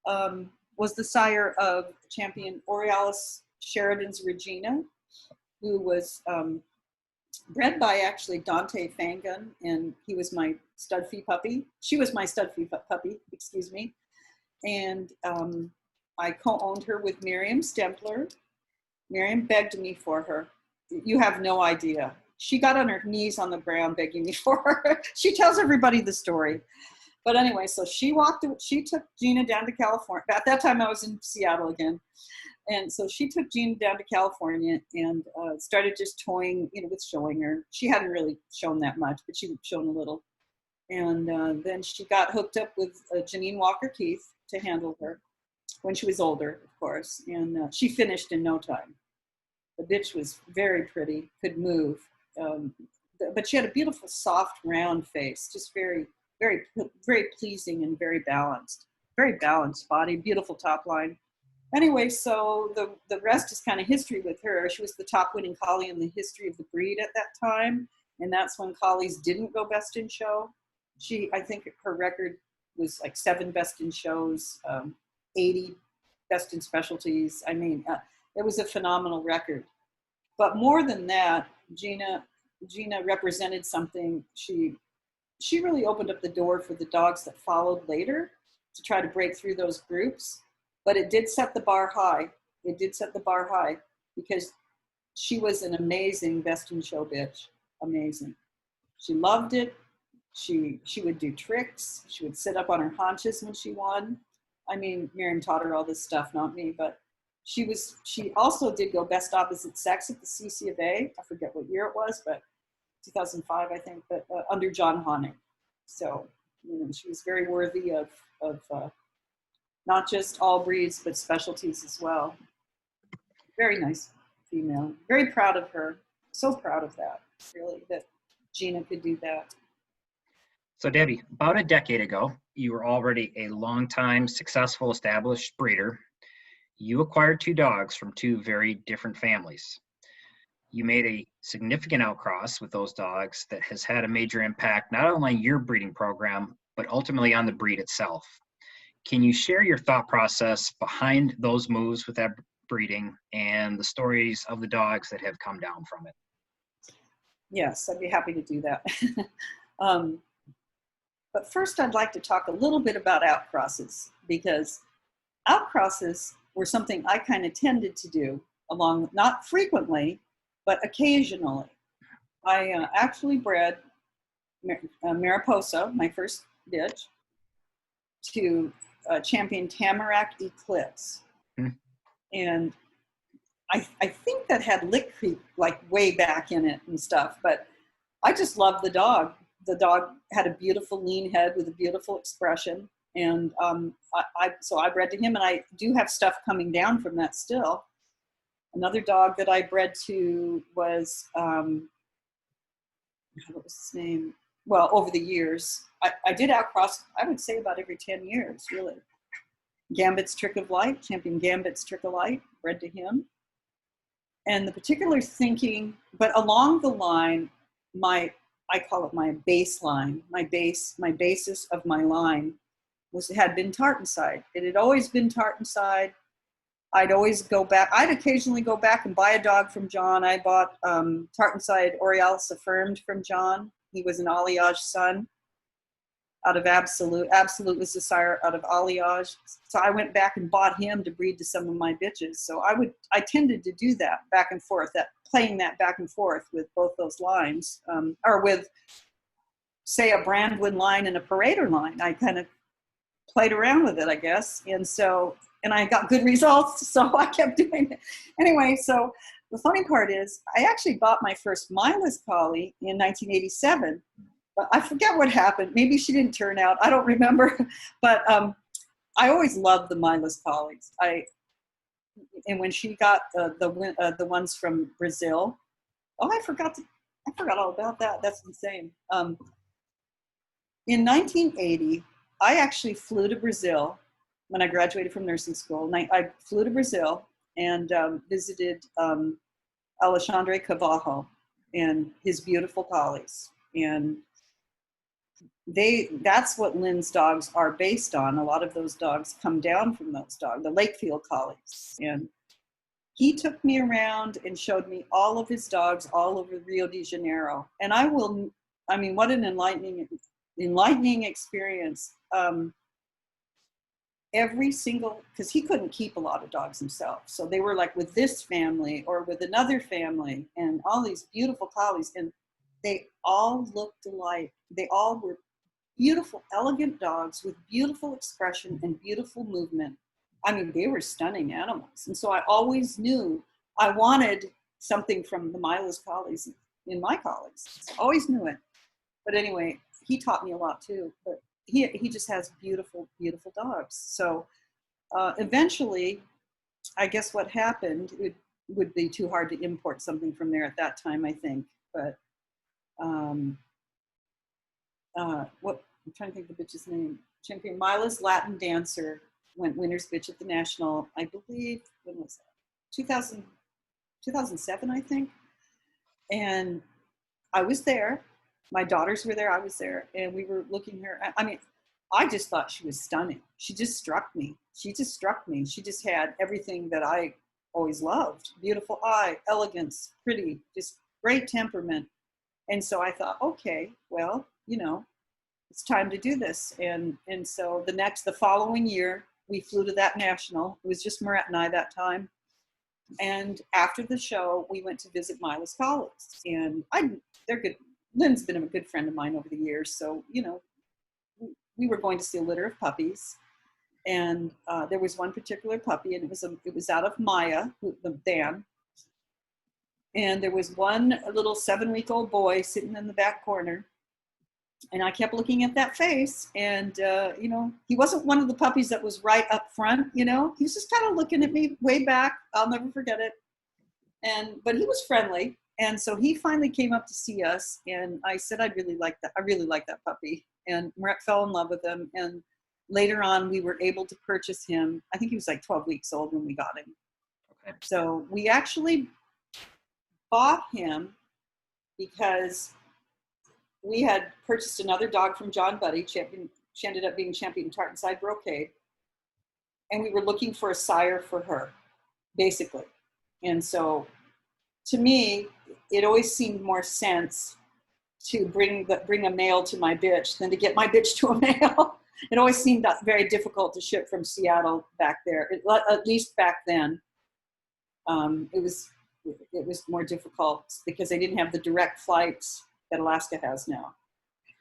was the sire of champion Aurealis Sheridan's Regina, who was bred by actually Dante Fangun, and he was my stud fee puppy. She was my stud fee puppy, excuse me. And I co-owned her with Miriam Stempler. Miriam begged me for her. You have no idea. She got on her knees on the ground begging me for her. She tells everybody the story. But anyway, so she took Gina down to California. At that time I was in Seattle again. And so she took Gina down to California and started just toying, with showing her. She hadn't really shown that much, but she had shown a little. And then she got hooked up with Janine Walker-Keith to handle her when she was older, of course. And she finished in no time. The bitch was very pretty, could move. But she had a beautiful, soft, round face, just very, very, very pleasing and very balanced. Very balanced body, beautiful top line. Anyway, so the rest is kind of history with her. She was the top winning collie in the history of the breed at that time. And that's when collies didn't go best in show. I think her record was like 7 best in shows, 80 best in specialties. I mean, it was a phenomenal record. But more than that, Gina represented something. She really opened up the door for the dogs that followed later to try to break through those groups. But it did set the bar high. It did set the bar high because she was an amazing best in show bitch. Amazing. She loved it. She would do tricks. She would sit up on her haunches when she won. I mean, Miriam taught her all this stuff, not me, but she also did go best opposite sex at the CC of A. I forget what year it was, but 2005, I think, but under John Honig. So, she was very worthy of not just all breeds, but specialties as well. Very nice female. Very proud of her. So proud of that, really, that Gina could do that. So Debbie, about a decade ago, you were already a long-time successful established breeder. You acquired 2 dogs from 2 very different families. You made a significant outcross with those dogs that has had a major impact, not only on your breeding program, but ultimately on the breed itself. Can you share your thought process behind those moves with that breeding and the stories of the dogs that have come down from it? Yes, I'd be happy to do that. But first, I'd like to talk a little bit about outcrosses, because outcrosses were something I kind of tended to do not frequently, but occasionally. I actually bred Mariposa, my first bitch to champion Tamarack Eclipse. And I think that had lick creep like way back in it and stuff, but I just loved the dog. The dog had a beautiful lean head with a beautiful expression. And so I bred to him, and I do have stuff coming down from that still. Another dog that I bred to was, what was his name? Well, over the years, I did outcross, I would say about every 10 years, really. Gambit's Trick of Light, champion Gambit's Trick of Light, bred to him. And the particular thinking, but along the line, I call it my baseline, my basis of my line had been Tartanside. It had always been Tartanside. I'd always go back. I'd occasionally go back and buy a dog from John. I bought Tartanside Aurealis Affirmed from John. He was an Alliage son out of Absolute. Absolute was the sire out of Alliage. So I went back and bought him to breed to some of my bitches. So I tended to do that back and forth, playing that back and forth with both those lines, or with, say, a Brandwin line and a Pareto line. I kind of played around with it, I guess. And I got good results, so I kept doing it. Anyway, so the funny part is I actually bought my first Aurealis Collie in 1987. But I forget what happened. Maybe she didn't turn out. I don't remember. But I always loved the Aurealis Collies. And when she got the ones from Brazil, I forgot all about that. That's insane. In 1980, I actually flew to Brazil when I graduated from nursing school. I flew to Brazil and visited Alexandre Cavajo and his beautiful collies. And that's what Lynn's dogs are based on. A lot of those dogs come down from those dogs, the Lakefield Collies. And he took me around and showed me all of his dogs all over Rio de Janeiro. And what an enlightening experience. Every single, because he couldn't keep a lot of dogs himself. So they were like with this family or with another family and all these beautiful collies. And they all looked alike. They all were beautiful, elegant dogs with beautiful expression and beautiful movement. I mean, they were stunning animals. And so I always knew I wanted something from the Aurealis Collies in my collies. Always knew it. But anyway, he taught me a lot too. But he just has beautiful, beautiful dogs. So eventually, I guess what happened, it would be too hard to import something from there at that time, I think. But I'm trying to think of the bitch's name. Champion Mila's Latin Dancer went winner's bitch at the National, I believe, when was that? 2007, I think. And I was there. My daughters were there. I was there. And we were looking her. I mean, I just thought she was stunning. She just struck me. She just had everything that I always loved. Beautiful eye, elegance, pretty, just great temperament. And so I thought, okay, well, it's time to do this. And so the following year, we flew to that National. It was just Moret and I that time. And after the show, we went to visit Aurealis Collies. And they're good. Lynn's been a good friend of mine over the years. So, we were going to see a litter of puppies. And there was one particular puppy, and it was out of Maya, the Dan. And there was one little 7-week-old boy sitting in the back corner. And I kept looking at that face, and, he wasn't one of the puppies that was right up front, he was just kind of looking at me way back. I'll never forget it. But he was friendly. And so he finally came up to see us, and I said, I really like that puppy. And Moret fell in love with him. And later on, we were able to purchase him. I think he was like 12 weeks old when we got him. Okay. So we actually bought him because we had purchased another dog from John Buddy. She ended up being champion Tartanside Brocade. And we were looking for a sire for her, basically. And so to me, it always seemed more sense to bring a male to my bitch than to get my bitch to a male. It always seemed very difficult to ship from Seattle back there, at least back then. It was more difficult because they didn't have the direct flights that Alaska has now.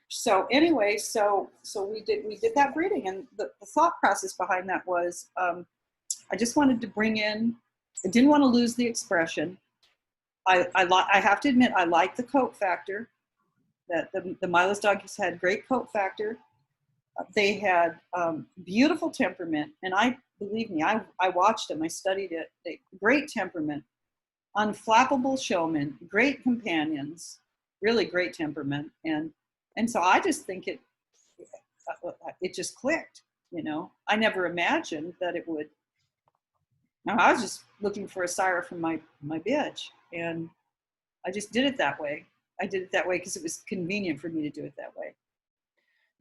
So anyway, so we did that breeding, and the thought process behind that was, I just wanted to bring in, I didn't want to lose the expression. I have to admit, I like the coat factor. That the Milas dogs had great coat factor. They had beautiful temperament, and believe me, I watched them, I studied it. Great temperament, unflappable showmen, great companions, really great temperament, and so I just think it just clicked. You know, I never imagined that it would. Now, I was just looking for a sire for my bitch, and I just did it that way. I did it that way because it was convenient for me to do it that way.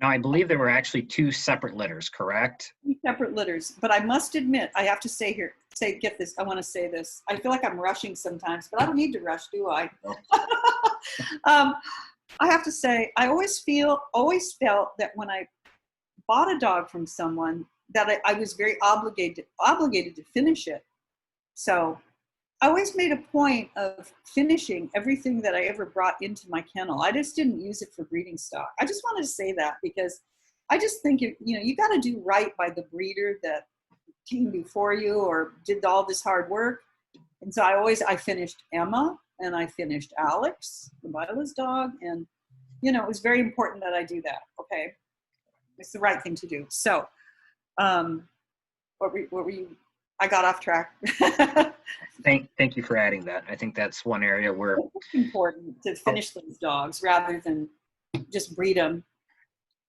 Now, I believe there were actually 2 separate litters, correct? 2 separate litters, but I must admit, I have to get this, I want to say this. I feel like I'm rushing sometimes, but I don't need to rush, do I? No. I have to say, I always felt that when I bought a dog from someone, that I was very obligated to finish it. So I always made a point of finishing everything that I ever brought into my kennel. I just didn't use it for breeding stock. I just wanted to say that because I just think, you got to do right by the breeder that came before you or did all this hard work. And so I finished Emma and I finished Alex, the Milas dog. And, it was very important that I do that. Okay. It's the right thing to do. So, what were you? I got off track. Thank you for adding that. I think that's one area where it's important to finish those dogs rather than just breed them.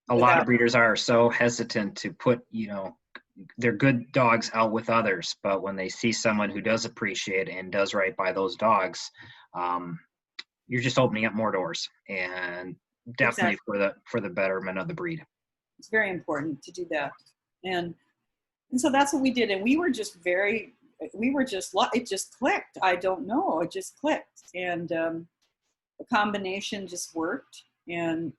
A lot of breeders are so hesitant to put, their good dogs out with others, but when they see someone who does appreciate and does right by those dogs, you're just opening up more doors, and definitely for the betterment of the breed. It's very important to do that, and so that's what we did, and we were just it just clicked. I don't know, it just clicked, and the combination just worked, and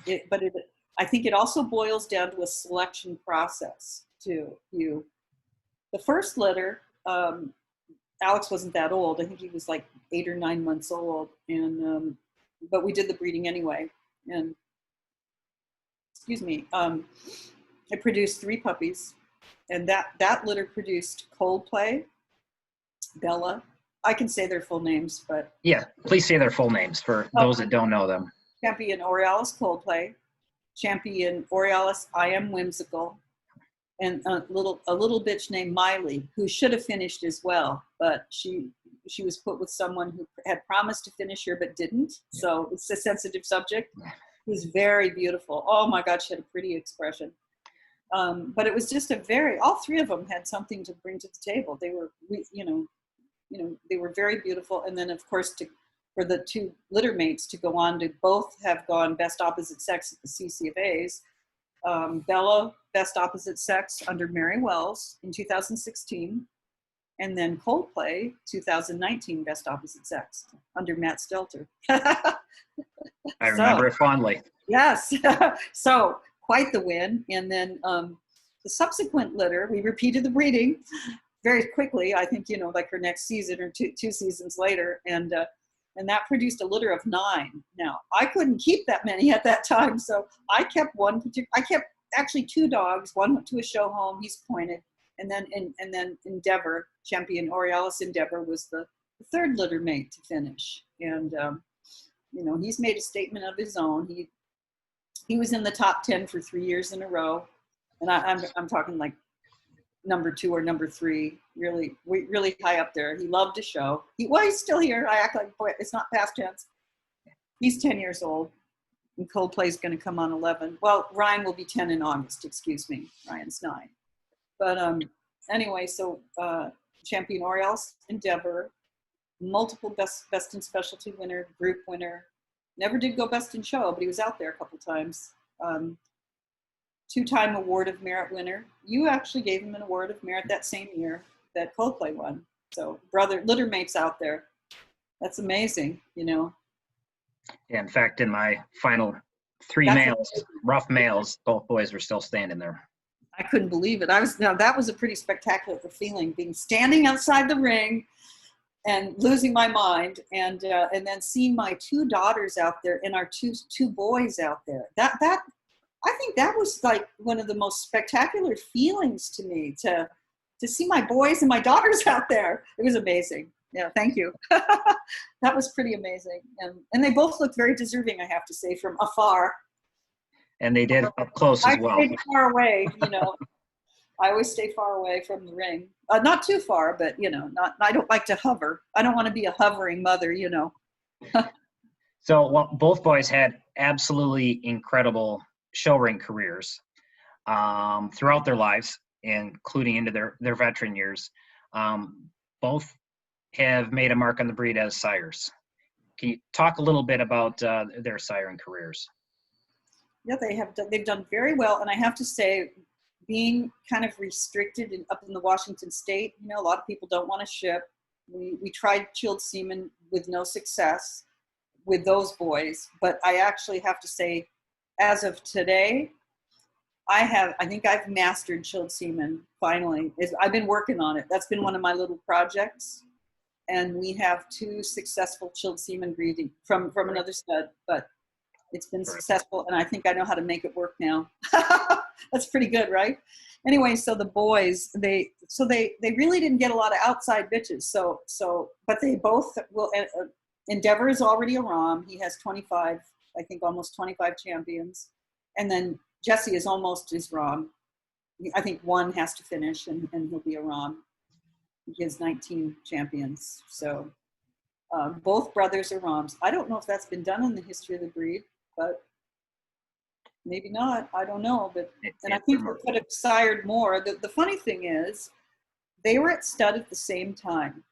I think it also boils down to a selection process too. The first litter, Alex wasn't that old. I think he was like 8 or 9 months old, and but we did the breeding anyway. And it produced 3 puppies, and that litter produced Coldplay, Bella. I can say their full names, but yeah, please say their full names for those that don't know them. Champion Aurealis Coldplay, Champion Aurealis I Am Whimsical, and a little bitch named Miley, who should have finished as well, but she was put with someone who had promised to finish her but didn't. So it's a sensitive subject. It was very beautiful. Oh my God, she had a pretty expression. But it was just all 3 of them had something to bring to the table. They were, they were very beautiful. And then of course, for the 2 litter mates to go on to both have gone best opposite sex at the CCFAs. Bella, best opposite sex under Mary Wells in 2016. And then Coldplay, 2019, best opposite sex under Matt Stelter. I remember it fondly. Yes. So quite the win. And then the subsequent litter, we repeated the breeding very quickly. I think, like her next season or two seasons later. And that produced a litter of 9. Now, I couldn't keep that many at that time. So I kept actually 2 dogs. One went to a show home. He's pointed. And then Endeavor, Champion Aurealis Endeavor, was the 3rd litter mate to finish. And, he's made a statement of his own. He was in the top 10 for 3 years in a row. And I'm talking like number 2 or number 3, really high up there. He loved to show. He's still here. I act like, boy, it's not past tense. He's 10 years old. And Coldplay's going to come on 11. Well, Ryan will be 10 in August, excuse me. Ryan's 9. But anyway, so Champion Aurealis Endeavor, multiple best in specialty winner, group winner. Never did go best in show, but he was out there a couple times. 2-time Award of Merit winner. You actually gave him an Award of Merit that same year that Coldplay won. So litter mates out there. That's amazing, Yeah, in fact, in my final 3 rough males, both boys were still standing there. I couldn't believe it. That was a pretty spectacular feeling, standing outside the ring and losing my mind, and then seeing my 2 daughters out there and our two boys out there. That I think that was like one of the most spectacular feelings to me, to see my boys and my daughters out there. It was amazing. Yeah, thank you. That was pretty amazing. And they both looked very deserving, I have to say, from afar. And they did up close as well. I stayed far away, I always stay far away from the ring. Not too far, but, I don't like to hover. I don't want to be a hovering mother, So well, both boys had absolutely incredible show ring careers throughout their lives, including into their veteran years. Both have made a mark on the breed as sires. Can you talk a little bit about their siring careers? Yeah, they've done very well. And I have to say, being kind of restricted up in the Washington state, a lot of people don't want to ship. We tried chilled semen with no success with those boys. But I actually have to say, as of today, I think I've mastered chilled semen finally. I've been working on it. That's been one of my little projects. And we have 2 successful chilled semen breeding from another stud, but it's been successful, and I think I know how to make it work now. That's pretty good, right? Anyway, so the boys, they really didn't get a lot of outside bitches. But they both will. Endeavor is already a ROM. He has 25, I think almost 25 champions, and then Jesse is almost his ROM. I think 1 has to finish, and he'll be a ROM. He has 19 champions. So both brothers are ROMs. I don't know if that's been done in the history of the breed, but maybe not. I don't know. And I think we could have sired more. The funny thing is, they were at stud at the same time.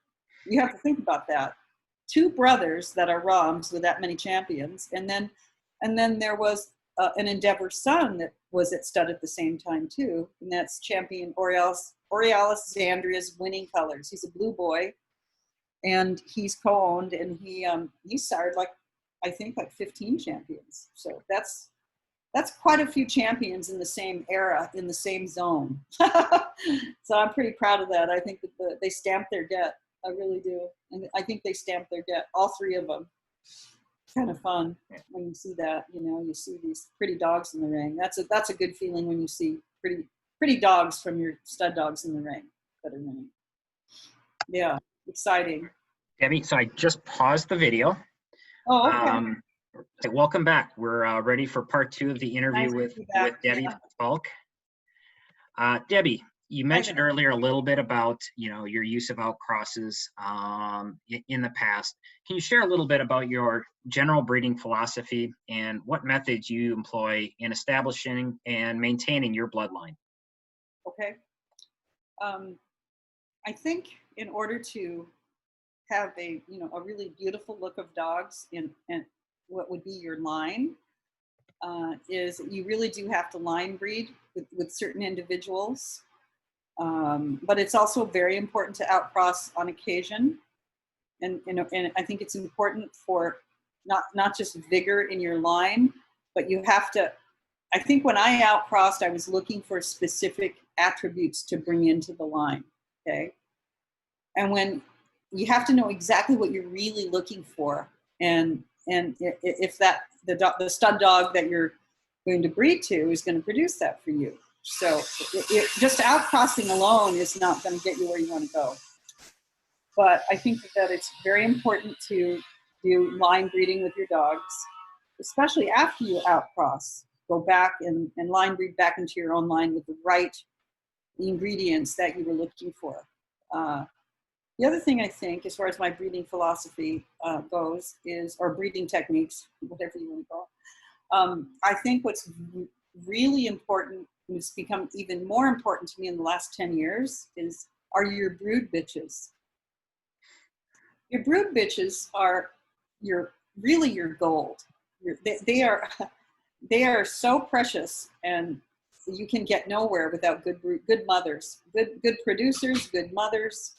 You have to think about that. 2 brothers that are ROMs with that many champions, and then there was an Endeavor son that was at stud at the same time too, and that's champion Aurealis Zandria's winning colors. He's a blue boy, and he's co-owned, and he sired I think 15 champions. So that's quite a few champions in the same era, in the same zone. So I'm pretty proud of that. I think that they stamped their debt. I really do. And I think they stamped their debt, all 3 of them. It's kind of fun when you see that, you see these pretty dogs in the ring. That's a good feeling when you see pretty dogs from your stud dogs in the ring that are winning. Yeah, exciting. Debbie, so I just paused the video. Oh, okay. Welcome back. We're ready for part 2 of the interview with Debbie Falk. Debbie, you mentioned earlier a little bit about your use of outcrosses in the past. Can you share a little bit about your general breeding philosophy and what methods you employ in establishing and maintaining your bloodline? Okay. I think in order to have a really beautiful look of dogs in what would be your line, is you really do have to line breed with certain individuals. But it's also very important to outcross on occasion. And I think it's important for not just vigor in your line, but you have to, I think when I outcrossed, I was looking for specific attributes to bring into the line, okay? And when you have to know exactly what you're really looking for, and if the stud dog that you're going to breed to is going to produce that for you. So just outcrossing alone is not going to get you where you want to go. But I think that it's very important to do line breeding with your dogs, especially after you outcross. Go back and line breed back into your own line with the right ingredients that you were looking for. The other thing I think, as far as my breeding philosophy goes, or breeding techniques, whatever you want to call it, I think what's really important, and it's become even more important to me in the last 10 years, are your brood bitches. Your brood bitches are really your gold. They are so precious, and you can get nowhere without good mothers, good producers, good mothers.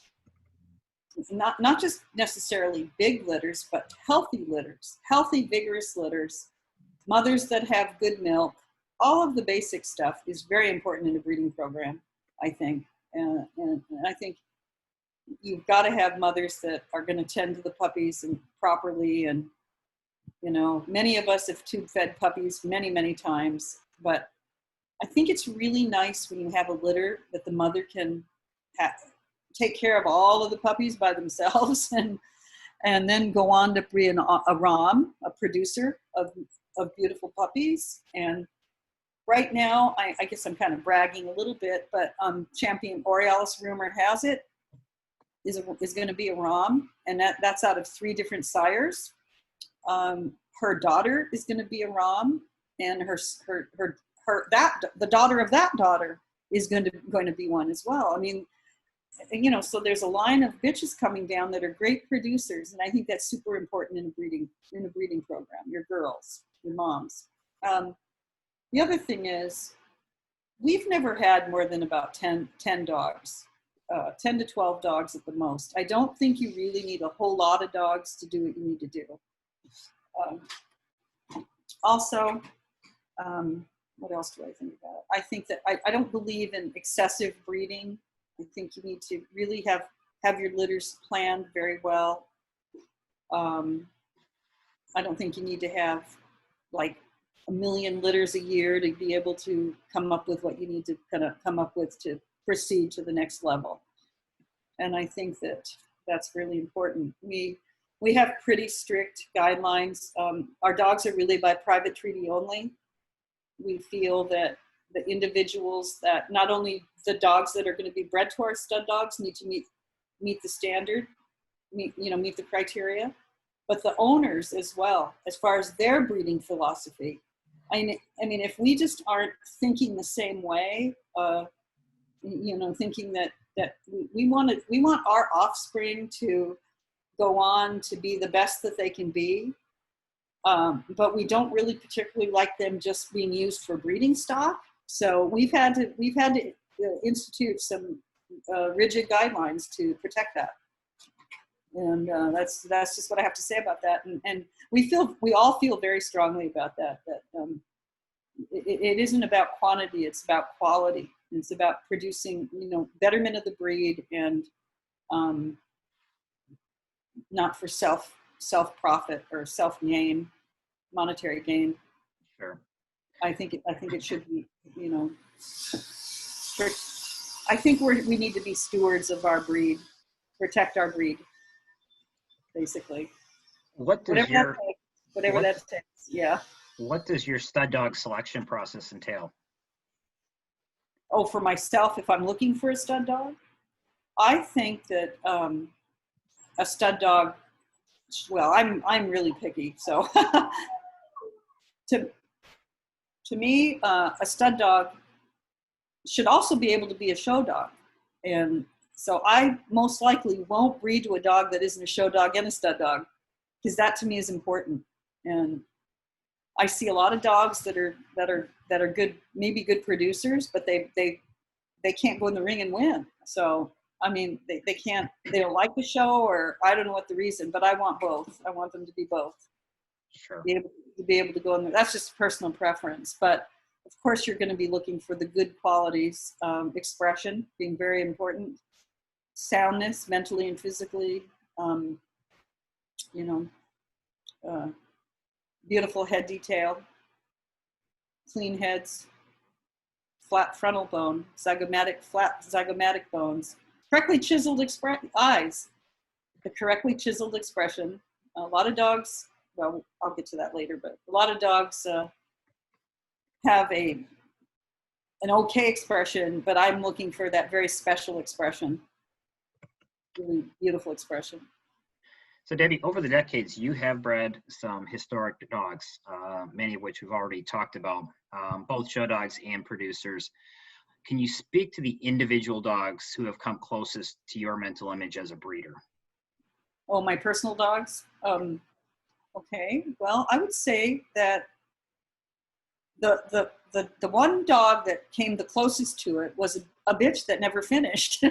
Not just necessarily big litters, but healthy litters, healthy, vigorous litters, mothers that have good milk. All of the basic stuff is very important in a breeding program, I think. And I think you've got to have mothers that are going to tend to the puppies and properly. And, you know, many of us have tube fed puppies many, many times, but I think it's really nice when you have a litter that the mother can take care of all of the puppies by themselves and then go on to be a ROM, a producer of beautiful puppies. And right now, I guess I'm kind of bragging a little bit, but champion Aurealis, rumor has it, is going to be a ROM, and that's out of 3 different sires. Her daughter is going to be a ROM, and the daughter of that daughter is going to be one as well. I mean, you know, so there's a line of bitches coming down that are great producers, and I think that's super important in a breeding program. Your girls, your moms. The other thing is, we've never had more than about 10 dogs, 10 to 12 dogs at the most. I don't think you really need a whole lot of dogs to do what you need to do. Also, what else do I think about? I think that I don't believe in excessive breeding. I think you need to really have your litters planned very well. I don't think you need to have like 1 million litters a year to be able to come up with what you need to kind of come up with to proceed to the next level. And I think that that's really important. We have pretty strict guidelines. Our dogs are really by private treaty only. We feel that the individuals that, not only the dogs that are going to be bred to our stud dogs need to meet the standard, meet the criteria, but the owners as well, as far as their breeding philosophy. I mean, if we just aren't thinking the same way, thinking that we want our offspring to go on to be the best that they can be, but we don't really particularly like them just being used for breeding stock. So we've had to institute some rigid guidelines to protect that. And that's just what I have to say about that. And we all feel very strongly about that. It isn't about quantity; it's about quality. It's about producing, betterment of the breed, and not for self profit or self gain, monetary gain. Sure. I think it should be, I think we need to be stewards of our breed, protect our breed, basically. Whatever that takes. Yeah. What does your stud dog selection process entail? Oh, for myself, if I'm looking for a stud dog, I think that a stud dog. Well, I'm really picky, so to me, a stud dog should also be able to be a show dog, and so I most likely won't breed to a dog that isn't a show dog and a stud dog, because that to me is important. And I see a lot of dogs that are good, maybe good producers, but they can't go in the ring and win. So I mean, they don't like the show, or I don't know what the reason, but I want both. I want them to be both. Sure. Be able to go in there. That's just personal preference, but of course you're going to be looking for the good qualities. Expression being very important, soundness mentally and physically, beautiful head detail, clean heads, flat frontal bone, flat zygomatic bones, correctly chiseled eyes, the correctly chiseled expression. A lot of dogs, well, I'll get to that later, but a lot of dogs have an okay expression, but I'm looking for that very special expression, really beautiful expression. So Debbie, over the decades, you have bred some historic dogs, many of which we've already talked about, both show dogs and producers. Can you speak to the individual dogs who have come closest to your mental image as a breeder? Oh, my personal dogs? Okay, well, I would say that the one dog that came the closest to it was a bitch that never finished.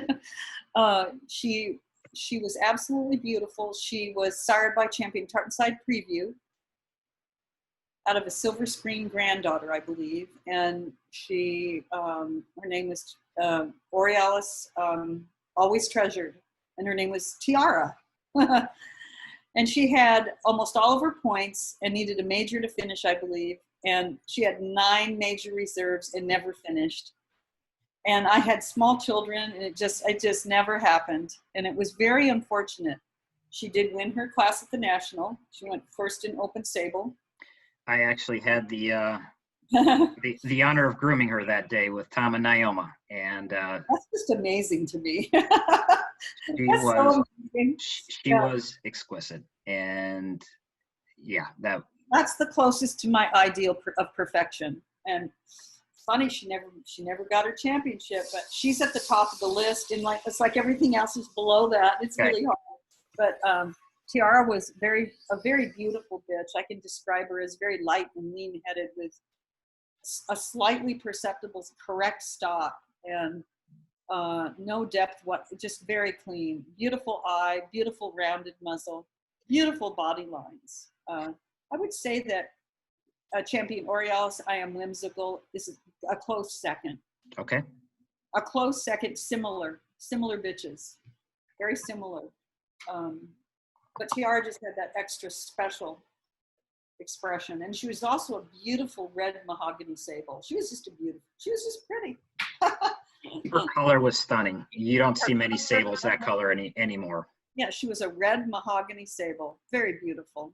She was absolutely beautiful. She was sired by Champion Tartanside Preview out of a silver screen granddaughter, I believe. And her name was Aurealis, Always Treasured. and her name was Tiara. And she had almost all of her points and needed a major to finish, I believe. And she had 9 major reserves and never finished. And I had small children, and it just never happened. And it was very unfortunate. She did win her class at the National. She went first in open sable. I actually had the honor of grooming her that day with Tom and Naoma, and that's just amazing to me. she That's was so amazing. she was exquisite, and yeah, that's the closest to my ideal of perfection. And funny, she never got her championship, but she's at the top of the list, and like it's like everything else is below that. It's okay. really hard. But Tiara was a very beautiful bitch. I can describe her as very light and lean-headed with a slightly perceptible correct stop and no depth, just very clean. Beautiful eye, beautiful rounded muzzle, beautiful body lines. I would say that champion Aurealis, I am whimsical, is a close second. Okay. A close second, similar bitches, very similar. But Tiara just had that extra special expression. And she was also a beautiful red mahogany sable. She was just pretty. Her color was stunning. You don't see many sables that color anymore. Yeah, she was a red mahogany sable. Very beautiful.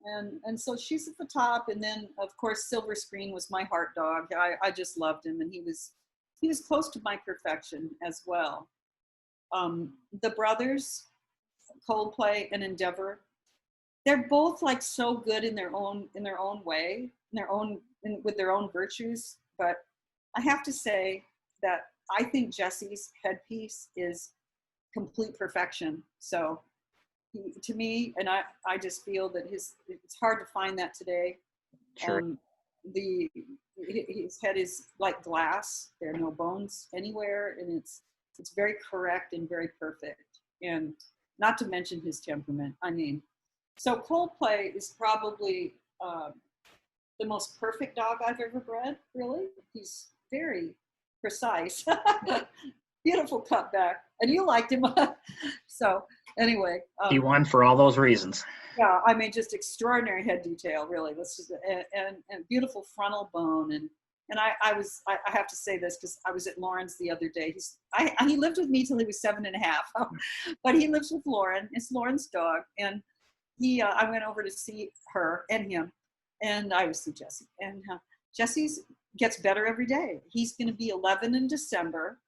And so she's at the top. And then, of course, Silver Screen was my heart dog. I just loved him. And he was close to my perfection as well. The brothers, Coldplay and Endeavor, they're both like so good in their own way, with their own virtues. But I have to say that I think Jesse's headpiece is complete perfection. So to me, and I just feel that it's hard to find that today. Sure. His head is like glass. There are no bones anywhere, and it's very correct and very perfect. And not to mention his temperament. I mean, so Coldplay is probably the most perfect dog I've ever bred, really. He's very precise. Beautiful cutback. And you liked him. So anyway. He won for all those reasons. Yeah, I mean, just extraordinary head detail, really. And beautiful frontal bone. And I have to say this because I was at Lauren's the other day. He lived with me till he was 7.5, but he lives with Lauren. It's Lauren's dog. And I went over to see her and him, and I would see Jesse. And Jesse's gets better every day. He's going to be 11 in December,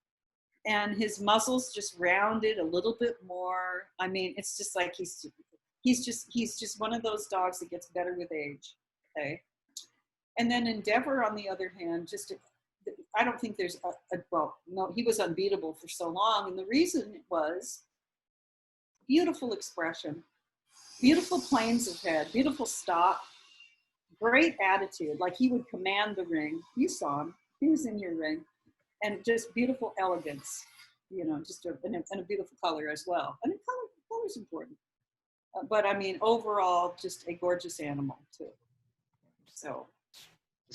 and his muzzle's just rounded a little bit more. I mean, it's just like he's just one of those dogs that gets better with age. Okay. And then Endeavor, on the other hand, I don't think there's no, he was unbeatable for so long. And the reason was beautiful expression, beautiful planes of head, beautiful stop, great attitude. Like he would command the ring. You saw him. He was in your ring. And just beautiful elegance, just and a beautiful color as well. And color's important. But I mean, overall, just a gorgeous animal too. So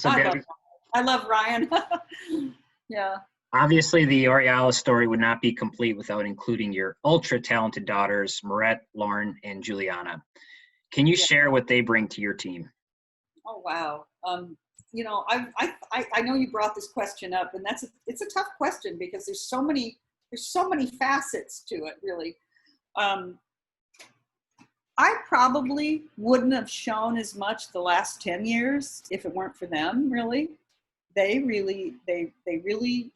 I love Ryan. Yeah. Obviously, the Aurealis story would not be complete without including your ultra-talented daughters, Marette, Lauren, and Juliana. Can you share what they bring to your team? Oh, wow. I know you brought this question up, and it's a tough question because there's so many facets to it, really. I probably wouldn't have shown as much the last 10 years if it weren't for them, really. They really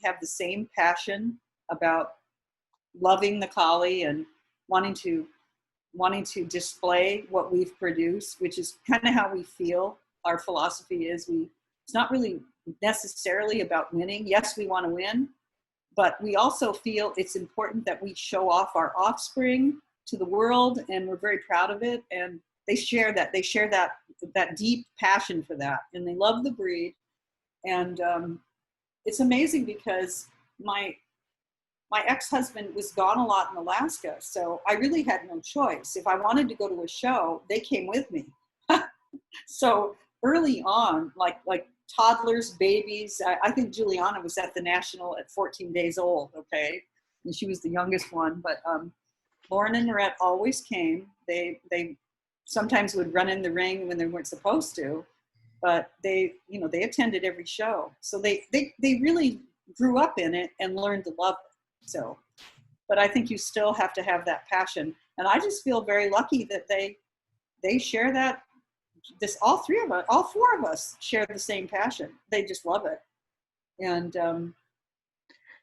have the same passion about loving the collie and wanting to display what we've produced, which is kind of how we feel. Our philosophy is it's not really necessarily about winning. Yes, we want to win, but we also feel it's important that we show off our offspring to the world, and we're very proud of it. And they share that deep passion for that, and they love the breed. And it's amazing because my ex-husband was gone a lot in Alaska, so I really had no choice. If I wanted to go to a show, they came with me. So early on, like toddlers, babies, I think Juliana was at the National at 14 days old, okay? and she was the youngest one. But Lauren and Norette always came. They sometimes would run in the ring when they weren't supposed to, but they attended every show. So they really grew up in it and learned to love it. So, but I think you still have to have that passion. And I just feel very lucky that they share that. All four of us share the same passion. They just love it. And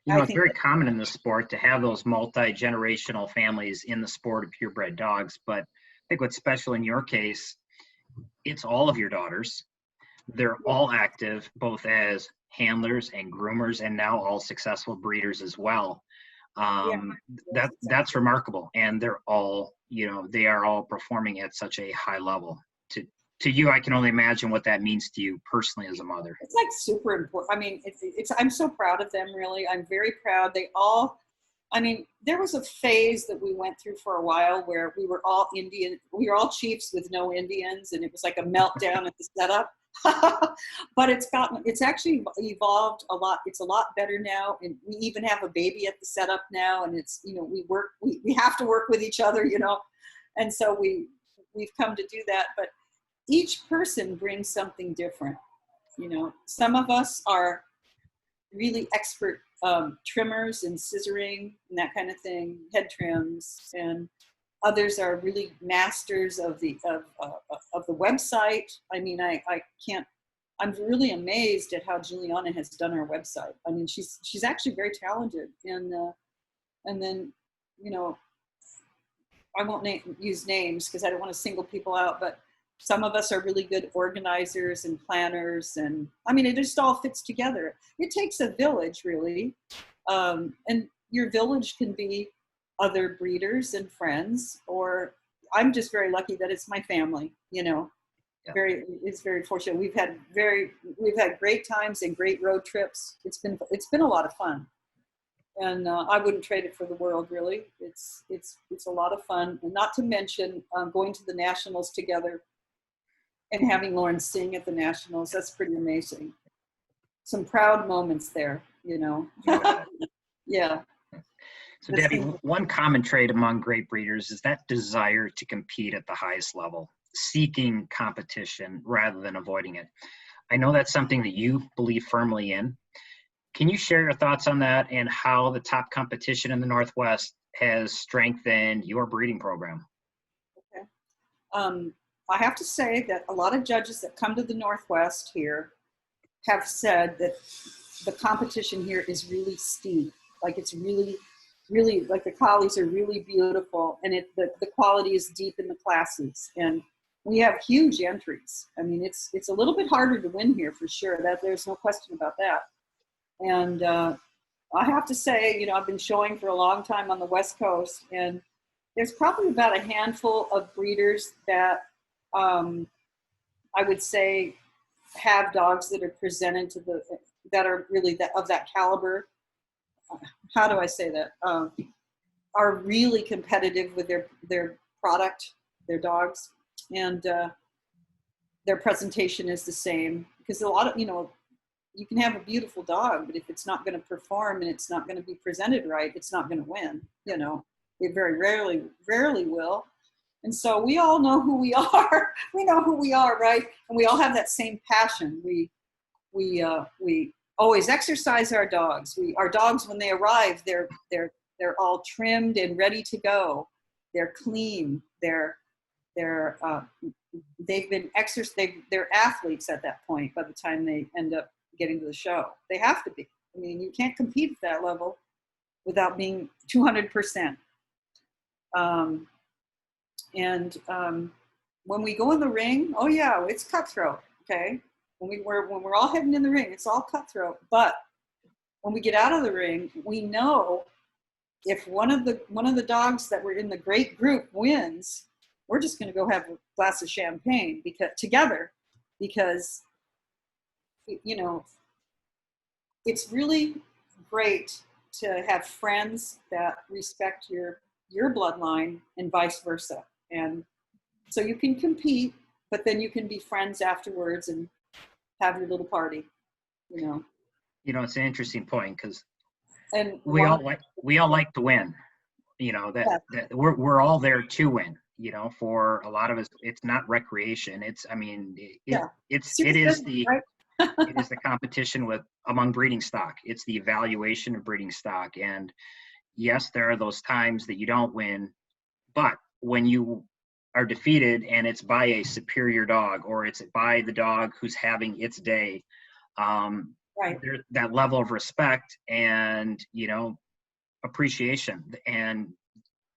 it's very common in the sport to have those multi-generational families in the sport of purebred dogs. But I think what's special in your case, it's all of your daughters. They're all active, both as handlers and groomers, and now all successful breeders as well. That's remarkable. And they're all, they are all performing at such a high level. To you, I can only imagine what that means to you personally as a mother. It's like super important. I mean, I'm so proud of them, really. I'm very proud. There was a phase that we went through for a while where we were all Indian. We were all chiefs with no Indians, and it was like a meltdown at the setup. But it's actually evolved a lot. It's a lot better now, and we even have a baby at the setup now, and it's, we have to work with each other, and so we've come to do that. But each person brings something different. Some of us are really expert trimmers and scissoring and that kind of thing, head trims, and others are really masters of the website. I mean, I'm really amazed at how Juliana has done our website. I mean, she's actually very talented, and then, I won't use names because I don't want to single people out, but some of us are really good organizers and planners, and I mean, it just all fits together. It takes a village, really, and your village can be other breeders and friends, or I'm just very lucky that it's my family. Yeah. It's very fortunate. We've had great times and great road trips. It's been a lot of fun, and I wouldn't trade it for the world. Really, it's a lot of fun, and not to mention going to the nationals together. And having Lauren sing at the nationals, that's pretty amazing. Some proud moments there, Yeah. So Debbie, one common trait among great breeders is that desire to compete at the highest level, seeking competition rather than avoiding it. I know that's something that you believe firmly in. Can you share your thoughts on that and how the top competition in the Northwest has strengthened your breeding program? Okay. I have to say that a lot of judges that come to the Northwest here have said that the competition here is really steep. Like, it's really, really, like, the collies are really beautiful, and the quality is deep in the classes, and we have huge entries. I mean, it's a little bit harder to win here for sure. That there's no question about that. And I have to say, I've been showing for a long time on the West Coast, and there's probably about a handful of breeders that I would say have dogs that are presented that are really of that caliber. How do I say that? Are really competitive with their product, their dogs, and their presentation is the same. Because a lot of, you can have a beautiful dog, but if it's not going to perform and it's not going to be presented right, it's not going to win. It very rarely will. And so we all know who we are. We know who we are, right? And we all have that same passion. We always exercise our dogs. Our dogs, when they arrive, they're all trimmed and ready to go. They're clean. They've been they're athletes at that point by the time they end up getting to the show. They have to be. I mean, you can't compete at that level without being 200%. When we go in the ring, oh yeah, it's cutthroat. Okay, when we're all heading in the ring, it's all cutthroat. But when we get out of the ring, we know if one of the dogs that were in the great group wins, we're just going to go have a glass of champagne because it's really great to have friends that respect your bloodline and vice versa. And so you can compete, but then you can be friends afterwards and have your little party, It's an interesting point because And we all like to win. You know, yeah, that we're all there to win. You know, for a lot of us, it's not recreation. It's, I mean, yeah, it serious is business, right? it is the competition with among breeding stock. It's the evaluation of breeding stock. And yes, there are those times that you don't win, but when you are defeated and it's by a superior dog, or it's by the dog who's having its day, Right. that level of respect and, you know, appreciation and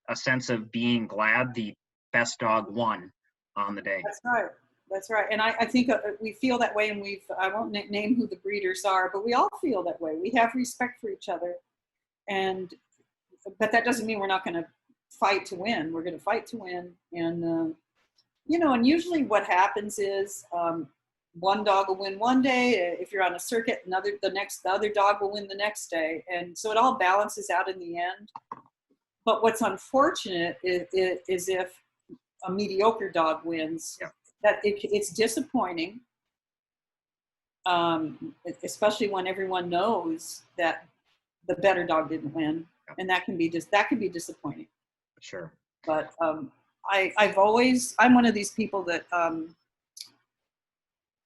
a sense of being glad the best dog won on the day. That's right. That's right. And I think we feel that way, and I won't name who the breeders are, but we all feel that way. We have respect for each other. But that doesn't mean we're not going to fight to win. We're going to fight to win. And, you know, and usually what happens is one dog will win one day. If you're on a circuit, the other dog will win the next day. And so it all balances out in the end. But what's unfortunate is if a mediocre dog wins, yeah. that it's disappointing, especially when everyone knows that the better dog didn't win, yeah. And that can be disappointing. Sure. But I'm one of these people that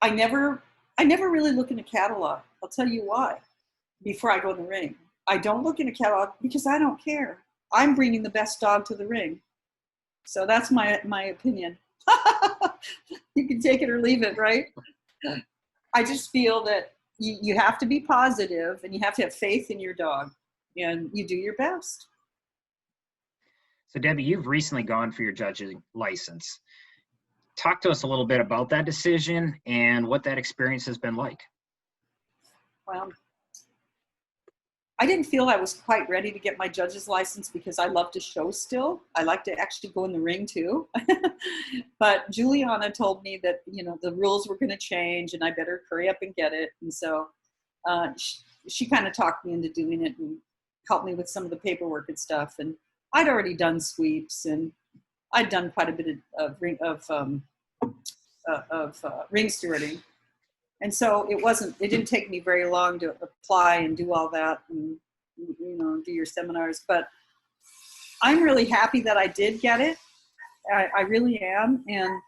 I never really look in a catalog. I'll tell you why. Before I go in the ring, I don't look in a catalog because I don't care. I'm bringing the best dog to the ring. So that's my opinion. You can take it or leave it, right? I just feel that you have to be positive and you have to have faith in your dog, and you do your best. So Debbie, you've recently gone for your judging license. Talk to us a little bit about that decision and what that experience has been like. Well, I didn't feel I was quite ready to get my judge's license because I love to show still. I like to actually go in the ring too. But Juliana told me that, you know, the rules were going to change and I better hurry up and get it. And so she kind of talked me into doing it and helped me with some of the paperwork and stuff. And I'd already done sweeps and I'd done quite a bit of ring stewarding. And so it didn't take me very long to apply and do all that and, you know, do your seminars. But I'm really happy that I did get it. I really am. And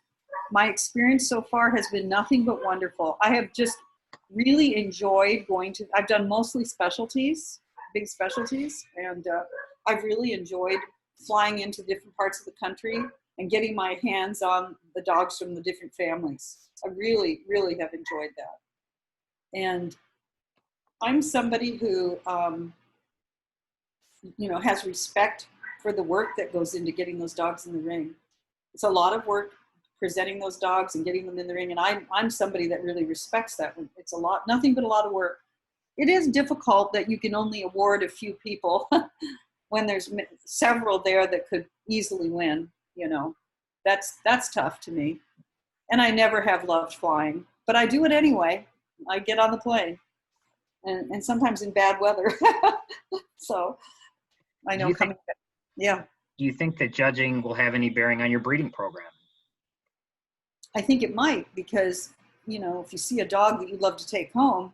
my experience so far has been nothing but wonderful. I have just really enjoyed I've done mostly specialties, big specialties. And I've really enjoyed flying into different parts of the country and getting my hands on the dogs from the different families. I really, really have enjoyed that. And I'm somebody who, you know, has respect for the work that goes into getting those dogs in the ring. It's a lot of work presenting those dogs and getting them in the ring. And I'm somebody that really respects that. It's nothing but a lot of work. It is difficult that you can only award a few people when there's several there that could easily win, you know. That's tough to me. And I never have loved flying, but I do it anyway. I get on the plane and sometimes in bad weather. So I know coming back. Yeah. Do you think that judging will have any bearing on your breeding program? I think it might, because, you know, if you see a dog that you'd love to take home,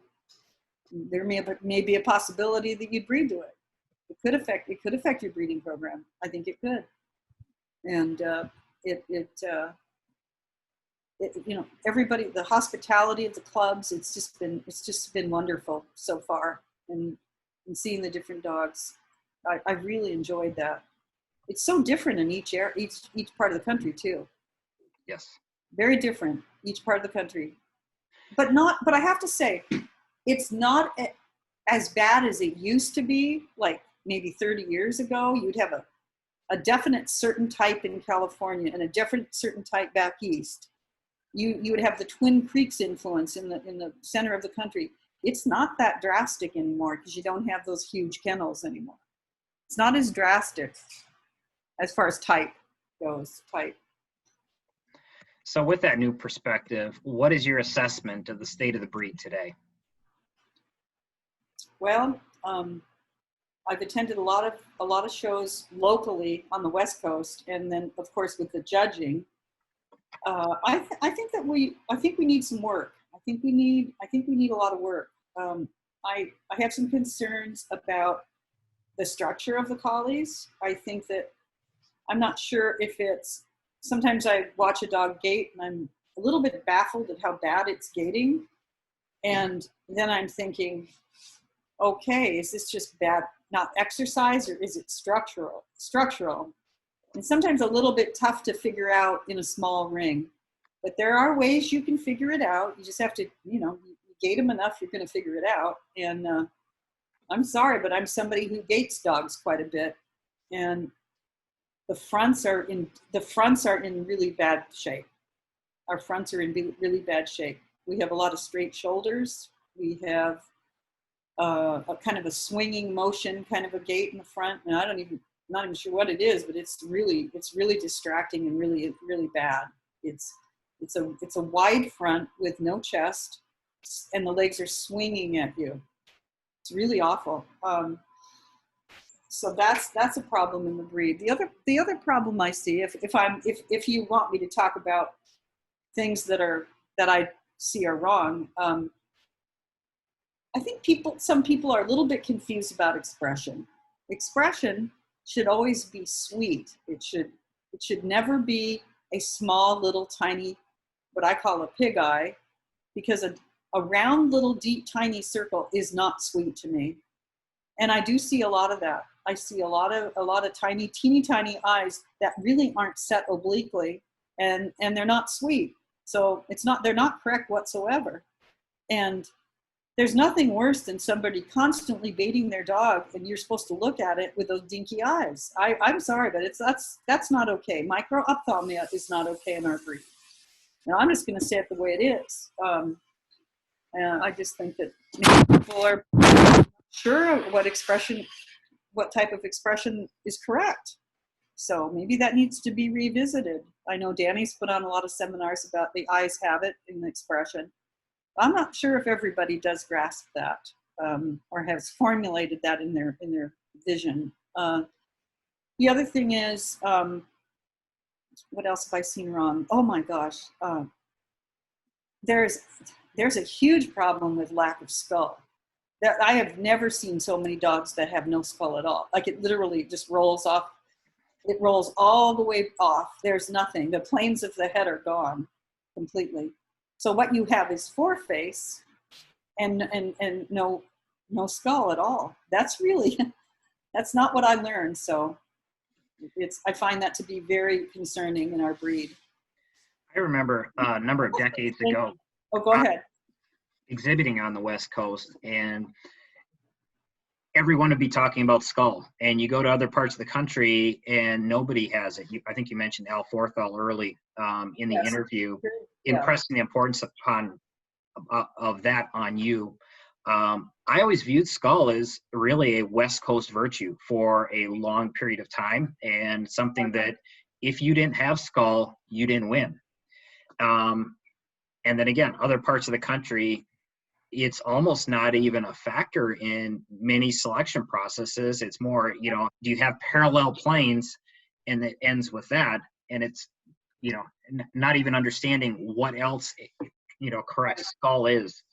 there may be a possibility that you'd breed to it. It could affect your breeding program. I think it could. And you know, everybody, the hospitality of the clubs, it's just been wonderful so far. And seeing the different dogs, I really enjoyed that. It's so different in each part of the country too. Yes. Very different, each part of the country. But I have to say, it's not as bad as it used to be, like maybe 30 years ago. You'd have a definite certain type in California and a different certain type back east. You would have the Twin Creeks influence in the center of the country. It's not that drastic anymore because you don't have those huge kennels anymore. It's not as drastic as far as type goes. So with that new perspective, what is your assessment of the state of the breed today? Well, I've attended a lot of shows locally on the West Coast, and then of course with the judging. I think we need some work. I think we need a lot of work. I have some concerns about the structure of the collies. I think that, I'm not sure if it's, sometimes I watch a dog gait and I'm a little bit baffled at how bad it's gating. And then I'm thinking, okay, is this just bad, not exercise, or is it structural? And sometimes a little bit tough to figure out in a small ring. But there are ways you can figure it out. You just have to, you gate them enough, you're going to figure it out. And I'm sorry, but I'm somebody who gates dogs quite a bit. And the fronts are in really bad shape. Our fronts are in really bad shape. We have a lot of straight shoulders. We have a kind of a swinging motion, kind of a gait in the front. And not even sure what it is, but it's really distracting and really bad. It's a wide front with no chest, and the legs are swinging at you. It's really awful. So that's a problem in the breed. The other problem I see, if you want me to talk about things that I see are wrong, I think some people are a little bit confused about expression. Expression should always be sweet. It should never be a small, little, tiny, what I call a pig eye, because a round, little, deep, tiny circle is not sweet to me. And I do see a lot of that. I see a lot of tiny, teeny tiny eyes that really aren't set obliquely, and they're not sweet. So they're not correct whatsoever. And there's nothing worse than somebody constantly baiting their dog and you're supposed to look at it with those dinky eyes. I'm sorry, but that's not okay. Micro-ophthalmia is not okay in our breed. Now, I'm just going to say it the way it is. And I just think that maybe people are sure what type of expression is correct. So maybe that needs to be revisited. I know Danny's put on a lot of seminars about the eyes have it in the expression. I'm not sure if everybody does grasp that or has formulated that in their vision. The other thing is, what else have I seen wrong? Oh my gosh, there's a huge problem with lack of skull. That I have never seen so many dogs that have no skull at all. Like it literally just rolls off. It rolls all the way off. There's nothing. The planes of the head are gone completely. So what you have is foreface and no skull at all. That's not what I learned. So I find that to be very concerning in our breed. I remember a number of decades ago. Oh, go ahead. Exhibiting on the West Coast, and everyone would be talking about skull. And you go to other parts of the country, and nobody has it. I think you mentioned Al Forthwell early in the Yes. interview, Yeah. impressing the importance of that on you. I always viewed skull as really a West Coast virtue for a long period of time, and something that if you didn't have skull, you didn't win. And then again, other parts of the country, it's almost not even a factor in many selection processes. It's more, do you have parallel planes, and it ends with that, and it's, not even understanding what else, correct skull is.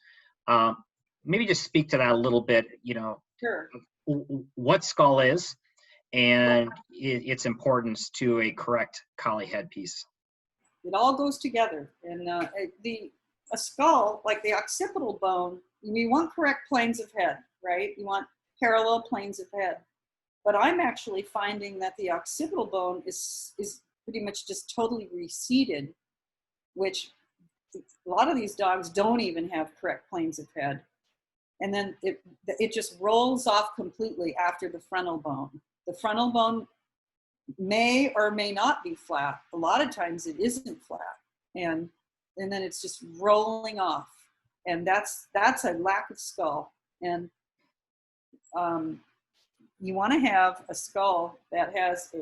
Maybe just speak to that a little bit, Sure. what skull is and its importance to a correct collie headpiece. It all goes together. And a skull, like the occipital bone, you want correct planes of head, right? You want parallel planes of head. But I'm actually finding that the occipital bone is pretty much just totally receded, which a lot of these dogs don't even have correct planes of head. And then it just rolls off completely after the frontal bone. The frontal bone may or may not be flat. A lot of times it isn't flat. And then it's just rolling off. And that's a lack of skull. And you want to have a skull that has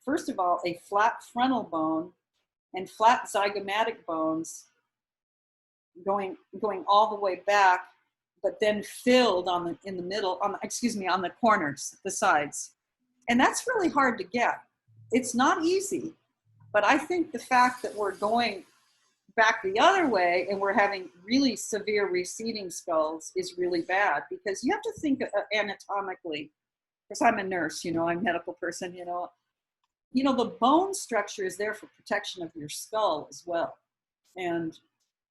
first of all, a flat frontal bone and flat zygomatic bones going all the way back, but then filled in the middle, on the corners, the sides. And that's really hard to get. It's not easy, but I think the fact that we're going back the other way and we're having really severe receding skulls is really bad, because you have to think anatomically course, I'm a nurse, I'm a medical person, the bone structure is there for protection of your skull as well. And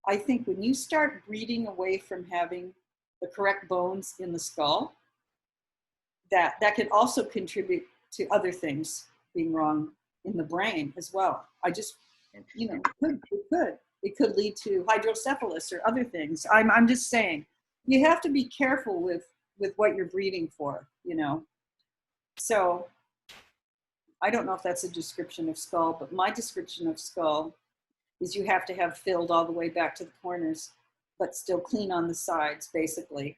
I think when you start breeding away from having the correct bones in the skull, that can also contribute to other things being wrong in the brain as well. It could lead to hydrocephalus or other things. I'm just saying, you have to be careful with what you're breeding for, So I don't know if that's a description of skull, but my description of skull is you have to have filled all the way back to the corners, but still clean on the sides, basically.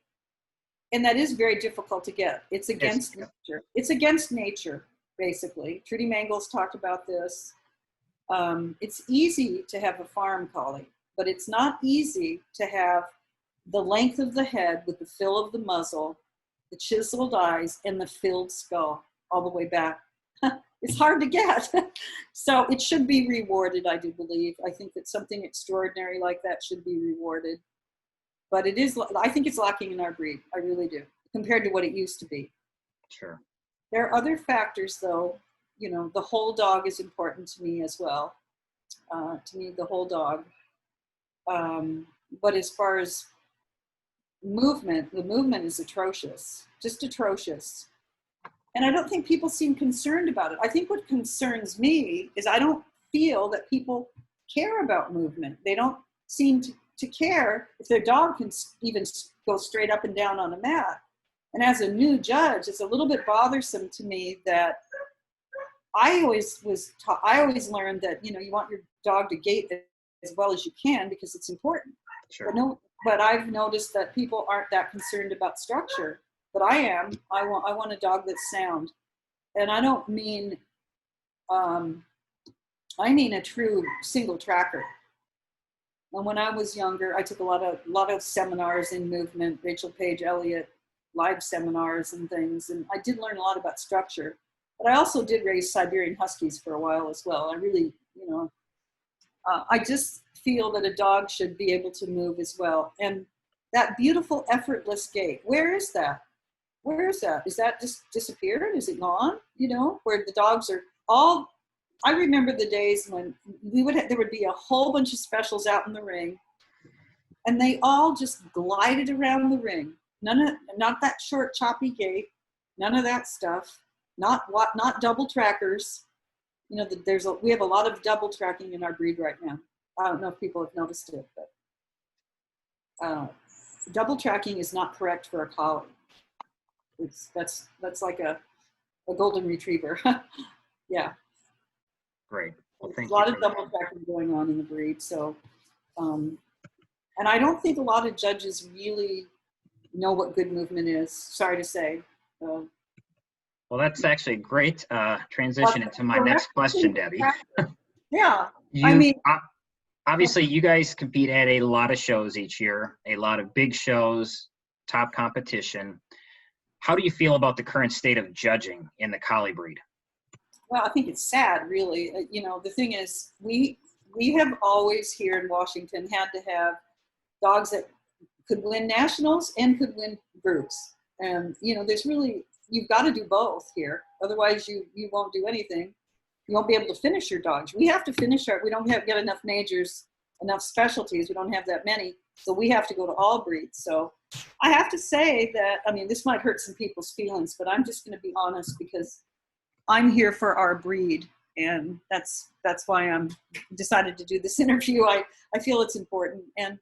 And that is very difficult to get. It's against nature. It's against nature, basically. Trudy Mangels talked about this. It's easy to have a farm collie, but it's not easy to have the length of the head with the fill of the muzzle, the chiseled eyes, and the filled skull all the way back. It's hard to get. So it should be rewarded, I do believe. I think that something extraordinary like that should be rewarded. But I think it's lacking in our breed. I really do, compared to what it used to be. Sure. There are other factors, though. The whole dog is important to me as well. To me, the whole dog. But as far as movement, the movement is atrocious, just atrocious. And I don't think people seem concerned about it. I think what concerns me is I don't feel that people care about movement. They don't seem to care if their dog can even go straight up and down on a mat. And as a new judge, it's a little bit bothersome to me that I always learned that, you want your dog to gait as well as you can because it's important. Sure. But I've noticed that people aren't that concerned about structure. But I am. I want a dog that's sound. And I don't mean, I mean a true single tracker. And when I was younger, I took a lot of seminars in movement, Rachel Page Elliott, live seminars and things. And I did learn a lot about structure. But I also did raise Siberian Huskies for a while as well. I really, I just feel that a dog should be able to move as well. And that beautiful, effortless gait, where is that? Where is that? Is that just disappeared? Is it gone? Where the dogs are all, I remember the days when there would be a whole bunch of specials out in the ring and they all just glided around the ring. Not that short, choppy gait, none of that stuff. Not double trackers. We have a lot of double tracking in our breed right now. I don't know if people have noticed it, but double tracking is not correct for a collie. That's like a golden retriever. Yeah. Great. Well, thank you. A lot of double tracking going on in the breed. So, and I don't think a lot of judges really know what good movement is. Sorry to say. Well, that's actually a great transition into my next question, Debbie. Yeah. Obviously, you guys compete at a lot of shows each year, a lot of big shows, top competition. How do you feel about the current state of judging in the collie breed? Well, I think it's sad, really. The thing is, we have always here in Washington had to have dogs that could win nationals and could win groups. And, you've got to do both here. Otherwise, you won't do anything. You won't be able to finish your dogs. We have to finish we don't get enough majors, enough specialties. We don't have that many. So we have to go to all breeds. So I have to say that, this might hurt some people's feelings, but I'm just going to be honest because I'm here for our breed. And that's why I'm decided to do this interview. I feel it's important. And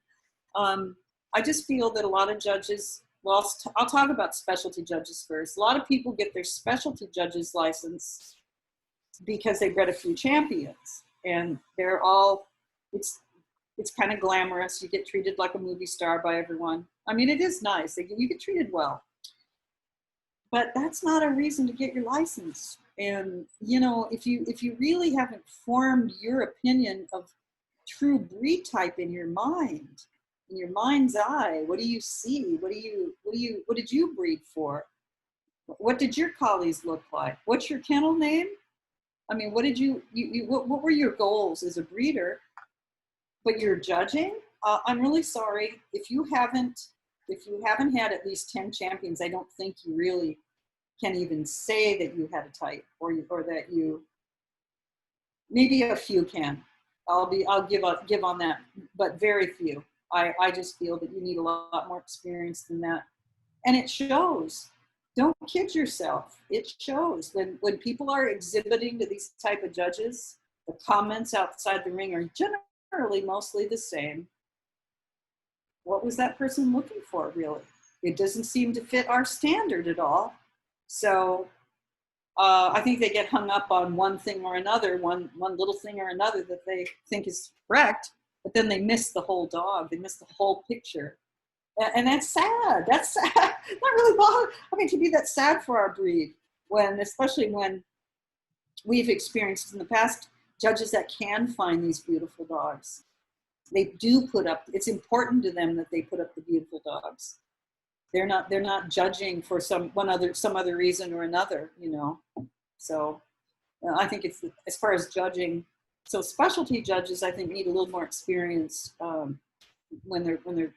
I just feel that a lot of judges, well, I'll talk about specialty judges first. A lot of people get their specialty judges license because they bred a few champions. And they're all, it's kind of glamorous. You get treated like a movie star by everyone. It is nice. You get treated well. But that's not a reason to get your license. And, if you really haven't formed your opinion of true breed type in your mind, in your mind's eye, what do you see? What did you breed for? What did your collies look like? What's your kennel name? What did what were your goals as a breeder? But you're judging? I'm really sorry. If you haven't had at least 10 champions, I don't think you really can even say that you had a type, or that you, maybe a few can. I'll give on that, but very few. I just feel that you need a lot more experience than that. And it shows. Don't kid yourself. It shows. When people are exhibiting to these type of judges, the comments outside the ring are generally mostly the same. What was that person looking for, really? It doesn't seem to fit our standard at all. So I think they get hung up on one thing or another, one little thing or another that they think is correct, but then they miss the whole dog. They miss the whole picture. And that's sad. That's sad. That really bothers. I mean, to be that sad for our breed, especially when we've experienced in the past judges that can find these beautiful dogs. They do put up. It's important to them that they put up the beautiful dogs. They're not judging for some other reason or another, you know. So I think it's, as far as judging. So specialty judges, I think, need a little more experience when they're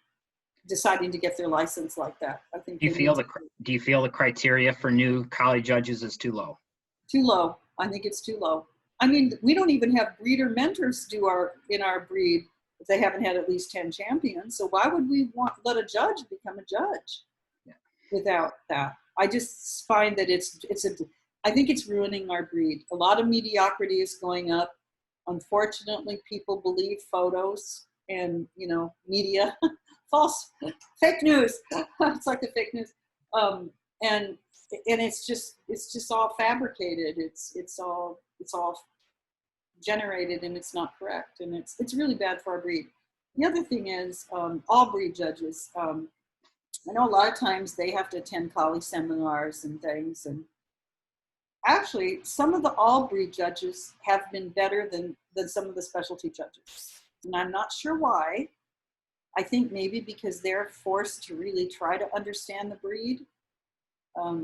deciding to get their license like that. I think. Do you feel the criteria for new collie judges is too low? Too low. I think it's too low. I mean, we don't even have breeder mentors in our breed if they haven't had at least 10 champions. So why would we let a judge become a judge without that? I just find that I think it's ruining our breed. A lot of mediocrity is going up. Unfortunately, people believe photos and, you know, media, false, fake news. It's like the fake news. And it's just all fabricated. It's all generated, and it's not correct, and it's really bad for our breed. The other thing is all breed judges. I know a lot of times they have to attend collie seminars and things, and actually some of the all breed judges have been better than some of the specialty judges, and I'm not sure why. I think maybe because they're forced to really try to understand the breed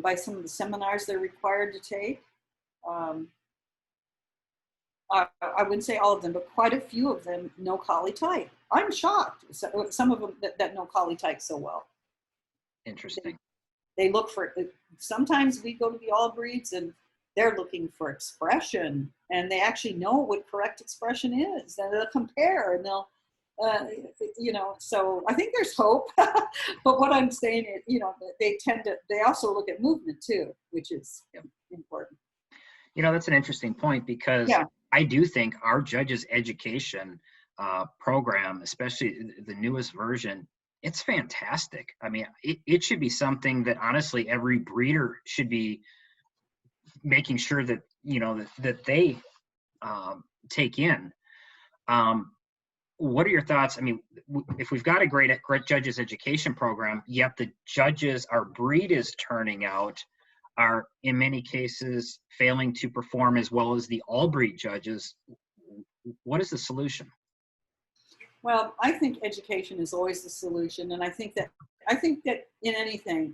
by some of the seminars they're required to take. I wouldn't say all of them, but quite a few of them know collie type. I'm shocked. Some of them that know collie type so well. Interesting. They look for, sometimes we go to the all breeds and they're looking for expression, and they actually know what correct expression is. And they'll compare, and they'll, you know, so I think there's hope. But what I'm saying is, you know, they also look at movement too, which is important. You know, that's an interesting point, because I do think our judges education program, especially the newest version, it's fantastic. I mean, it should be something that honestly every breeder should be making sure that, you know, that they take in. What are your thoughts? I mean, if we've got a great judges education program, yet the judges our breed is turning out are in many cases failing to perform as well as the all breed judges, what is the solution? Well, I think education is always the solution, and I think that in anything,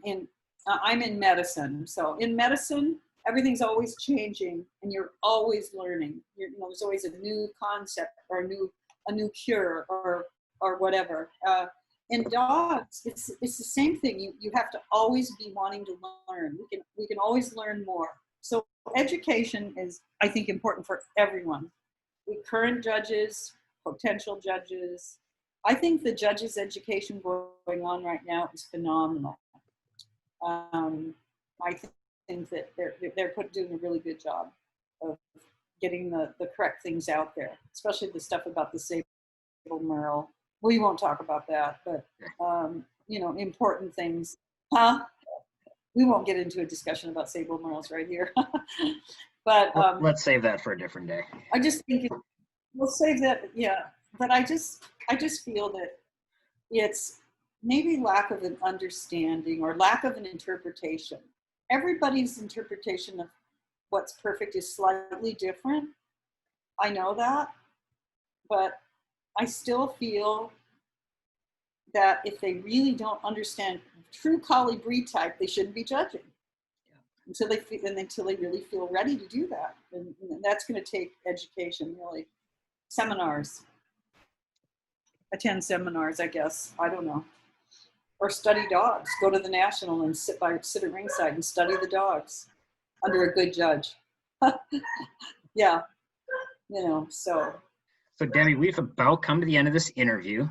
I'm in medicine, so in medicine everything's always changing, and you're always learning. You know, there's always a new concept or a new cure or whatever. In dogs, it's the same thing. You have to always be wanting to learn. We can always learn more. So education is, I think, important for everyone. The current judges, potential judges. I think the judges' education going on right now is phenomenal. I think that they're doing a really good job of getting the correct things out there, especially the stuff about the sable merle. We won't talk about that, but you know, important things. We won't get into a discussion about sable merles right here. But let's save that for a different day. I just think we'll save that. Yeah, but I just feel that it's maybe lack of an understanding or lack of an interpretation. Everybody's interpretation of what's perfect is slightly different. I know that, but I still feel that if they really don't understand true collie breed type, they shouldn't be judging until they really feel ready to do that. And that's going to take education, really. Seminars. Attend seminars, I guess. I don't know. or study dogs. Go to the National and sit at ringside and study the dogs under a good judge. Yeah, so. So Debbie, we've about come to the end of this interview.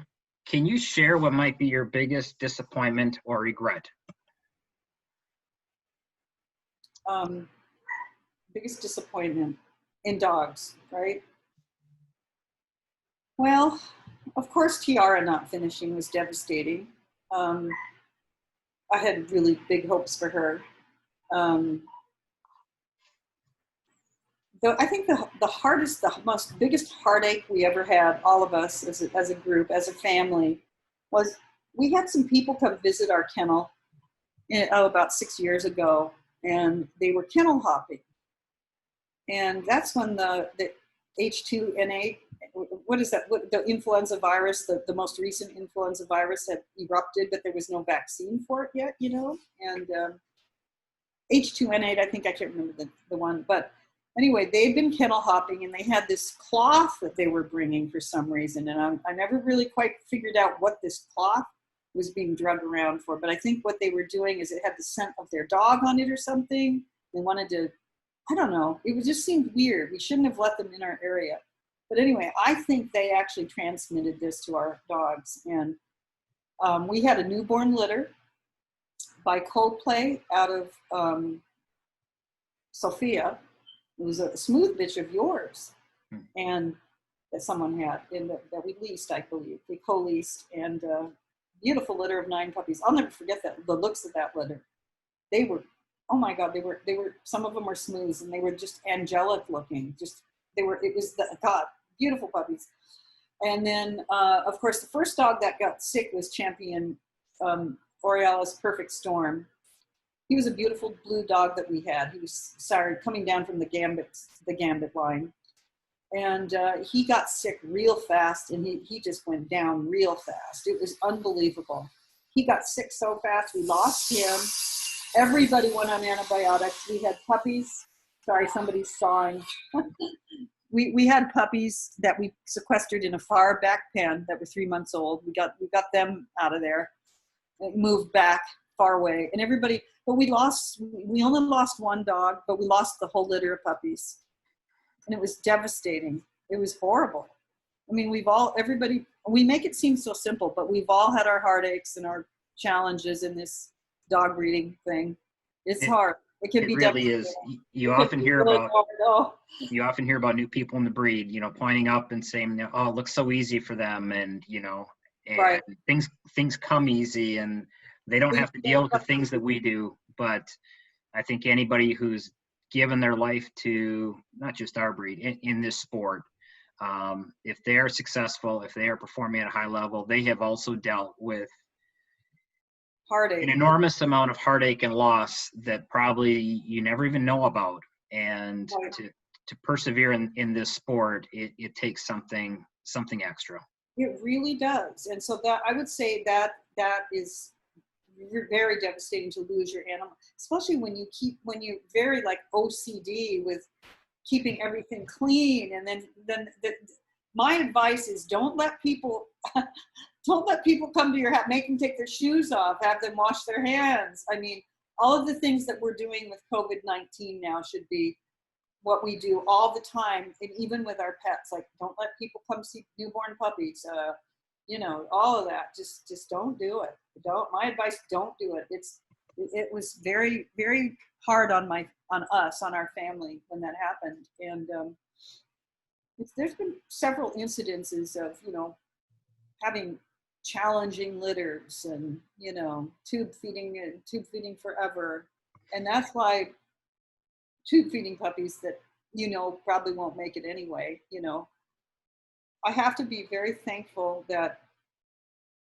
Can you share what might be your biggest disappointment or regret? Biggest disappointment in dogs, right? Well, of course, Tiara not finishing was devastating. I had really big hopes for her. Though I think the biggest heartache we ever had, all of us as a group, as a family, was we had some people come visit our kennel about 6 years ago, and they were kennel hopping. And that's when the H2N8, what is that? The influenza virus, the most recent influenza virus had erupted, but there was no vaccine for it yet, And H2N8, I think, I can't remember the one, but anyway, they'd been kennel hopping, and they had this cloth that they were bringing for some reason. And I never really quite figured out what this cloth was being drugged around for. But I think what they were doing is it had the scent of their dog on it or something. They wanted to, I don't know. It just seemed weird. We shouldn't have let them in our area. But anyway, I think they actually transmitted this to our dogs. And we had a newborn litter by Coldplay out of Sophia. It was a smooth bitch of yours, and that someone had, and that we leased, I believe. We co-leased, and beautiful litter of 9 puppies. I'll never forget the looks of that litter. They were, oh my God, they were. Some of them were smooth, and they were just angelic looking. God, beautiful puppies. And then, of course, the first dog that got sick was Champion Aurealis Perfect Storm. He was a beautiful blue dog that we had. He was coming down from the Gambit line. And he got sick real fast, and he just went down real fast. It was unbelievable. He got sick so fast, we lost him. Everybody went on antibiotics. We had puppies. Sorry, somebody's sawing. We had puppies that we sequestered in a far back pen that were 3 months old. We got them out of there, moved back far away, and everybody. But we only lost one dog, but we lost the whole litter of puppies. And it was devastating. It was horrible. I mean, we make it seem so simple, but we've all had our heartaches and our challenges in this dog breeding thing. It's hard. It can be. It really is. You often hear about new people in the breed, pointing up and saying, "Oh, it looks so easy for them," and right. things come easy, and they don't have to deal with the things that we do. But I think anybody who's given their life to not just our breed in this sport, if they are successful, if they are performing at a high level, they have also dealt with heartache, an enormous amount of heartache and loss that probably you never even know about. And right. to persevere in this sport, it takes something extra. It really does. And so that I would say that is very devastating to lose your animal, especially when you're very like OCD with keeping everything clean. And then my advice is don't let people come to your house, make them take their shoes off, have them wash their hands. I mean, all of the things that we're doing with COVID-19 now should be what we do all the time, and even with our pets. Like, don't let people come see newborn puppies. All of that. Just don't do it. My advice, don't do it. It was very, very hard on us, on our family when that happened. And there's been several incidences of, having challenging litters and, tube feeding forever. And that's why tube feeding puppies that, probably won't make it anyway, I have to be very thankful that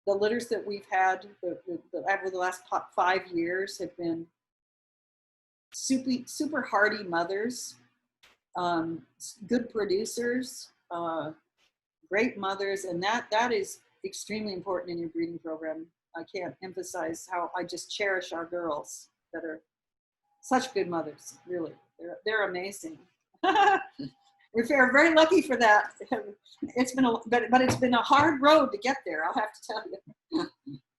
the litters that we've had over the last 5 years have been super hardy mothers, good producers, great mothers, and that is extremely important in your breeding program. I can't emphasize how I just cherish our girls that are such good mothers. Really, they're amazing. We're very lucky for that. It's been but it's been a hard road to get there, I'll have to tell you.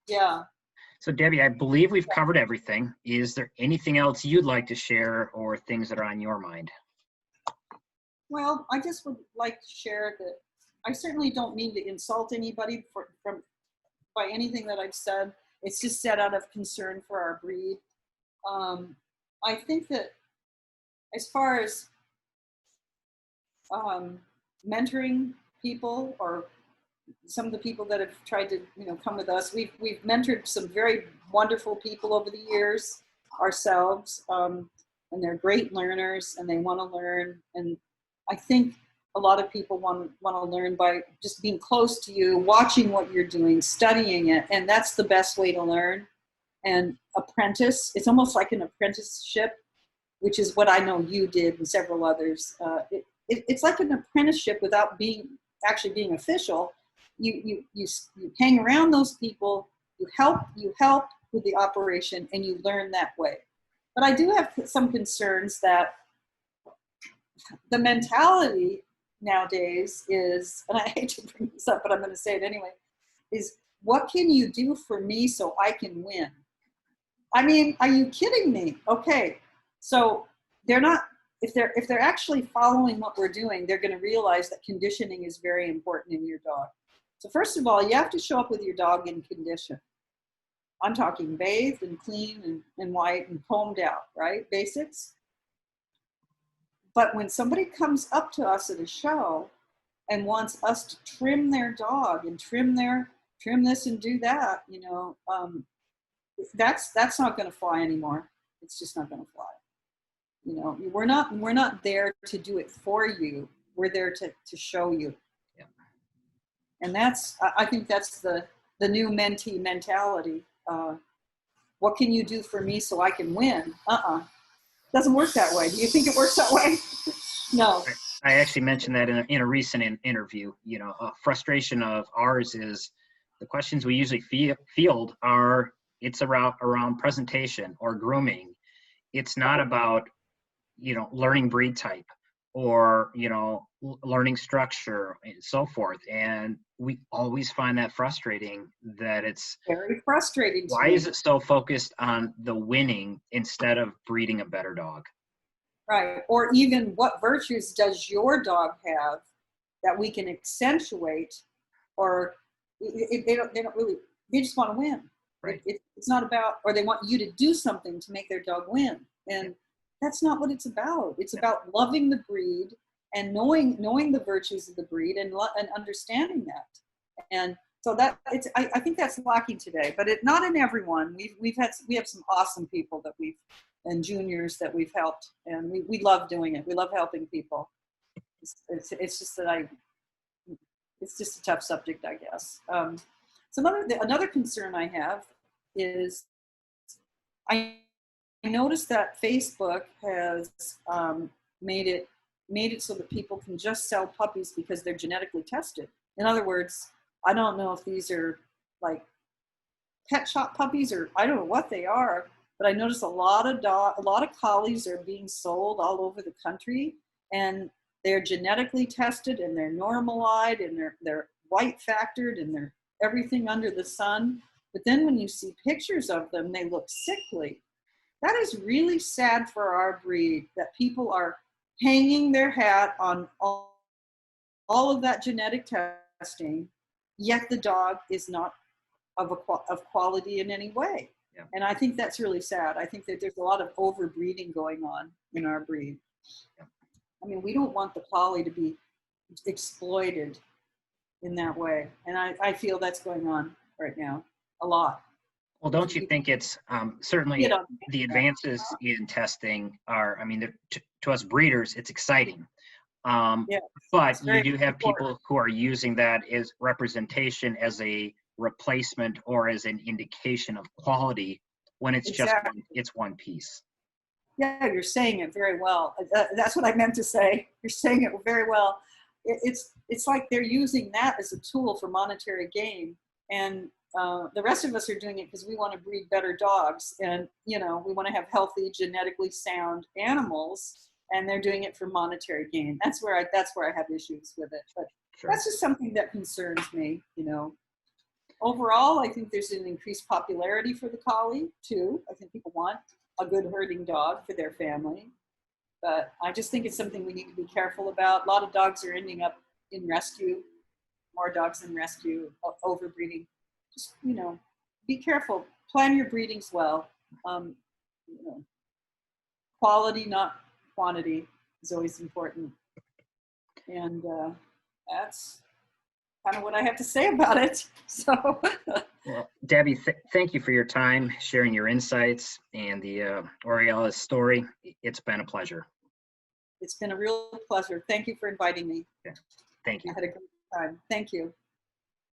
Yeah. So Debbie, I believe we've covered everything. Is there anything else you'd like to share or things that are on your mind? Well, I just would like to share that I certainly don't mean to insult anybody by anything that I've said. It's just said out of concern for our breed. I think that as far as mentoring people, or some of the people that have tried to, come with us, we've mentored some very wonderful people over the years ourselves, and they're great learners and they want to learn. And I think a lot of people want to learn by just being close to you, watching what you're doing, studying it, and that's the best way to learn. And apprentice, it's almost like an apprenticeship, which is what I know you did and several others. It's like an apprenticeship without actually being official. You hang around those people, you help with the operation, and you learn that way. But I do have some concerns that the mentality nowadays is, and I hate to bring this up, but I'm going to say it anyway, is what can you do for me so I can win? I mean, are you kidding me? Okay, so they're not, if they're actually following what we're doing, they're going to realize that conditioning is very important in your dog. So first of all, you have to show up with your dog in condition. I'm talking bathed and clean and white and combed out, right? Basics. But when somebody comes up to us at a show and wants us to trim their dog and trim this and do that, that's not going to fly anymore. It's just not going to fly. We're not there to do it for you. We're there to show you. Yeah. And I think that's the new mentee mentality. What can you do for me so I can win? Doesn't work that way. Do you think it works that way? No. I actually mentioned that in a recent interview. A frustration of ours is the questions we usually field are, it's around presentation or grooming. It's not about, learning breed type or, learning structure and so forth. And we always find that frustrating, that it's very frustrating. Why is it so focused on the winning instead of breeding a better dog? Right. Or even what virtues does your dog have that we can accentuate, or they just want to win. Right. It's not about, or they want you to do something to make their dog win. And that's not what it's about. It's about loving the breed and knowing the virtues of the breed and understanding that. And so I think that's lacking today, but not in everyone. We have some awesome people and juniors that we've helped, and we love doing it. We love helping people. It's just that it's just a tough subject, I guess. Another concern I have is I noticed that Facebook has made it so that people can just sell puppies because they're genetically tested. In other words, I don't know if these are like pet shop puppies or I don't know what they are, but I noticed a lot of collies are being sold all over the country, and they're genetically tested and they're normalized and they're white factored and they're everything under the sun. But then when you see pictures of them, they look sickly. That is really sad for our breed, that people are hanging their hat on all of that genetic testing, yet the dog is not of quality in any way. Yeah. And I think that's really sad. I think that there's a lot of overbreeding going on in our breed. Yeah. I mean, we don't want the collie to be exploited in that way. And I feel that's going on right now a lot. Well, don't you think it's certainly the advances in testing are, to us breeders, it's exciting. But you do have people who are using that as representation, as a replacement, or as an indication of quality, when it's just one piece. Yeah, you're saying it very well. That's what I meant to say. You're saying it very well. It's like they're using that as a tool for monetary gain, and the rest of us are doing it because we want to breed better dogs, and we want to have healthy, genetically sound animals, and they're doing it for monetary gain. That's where I have issues with it. But That's just something that concerns me. overall, I think there's an increased popularity for the collie too. I think people want a good herding dog for their family. But I just think it's something we need to be careful about. A lot of dogs are ending up in rescue, more dogs in rescue, overbreeding. Just, be careful. Plan your breedings well. You know, quality, not quantity, is always important. And that's kind of what I have to say about it. So, Well, Debbie, thank you for your time, sharing your insights and the Aurealis story. It's been a pleasure. it's been a real pleasure. Thank you for inviting me. Yeah. Thank you. I had a great time. Thank you.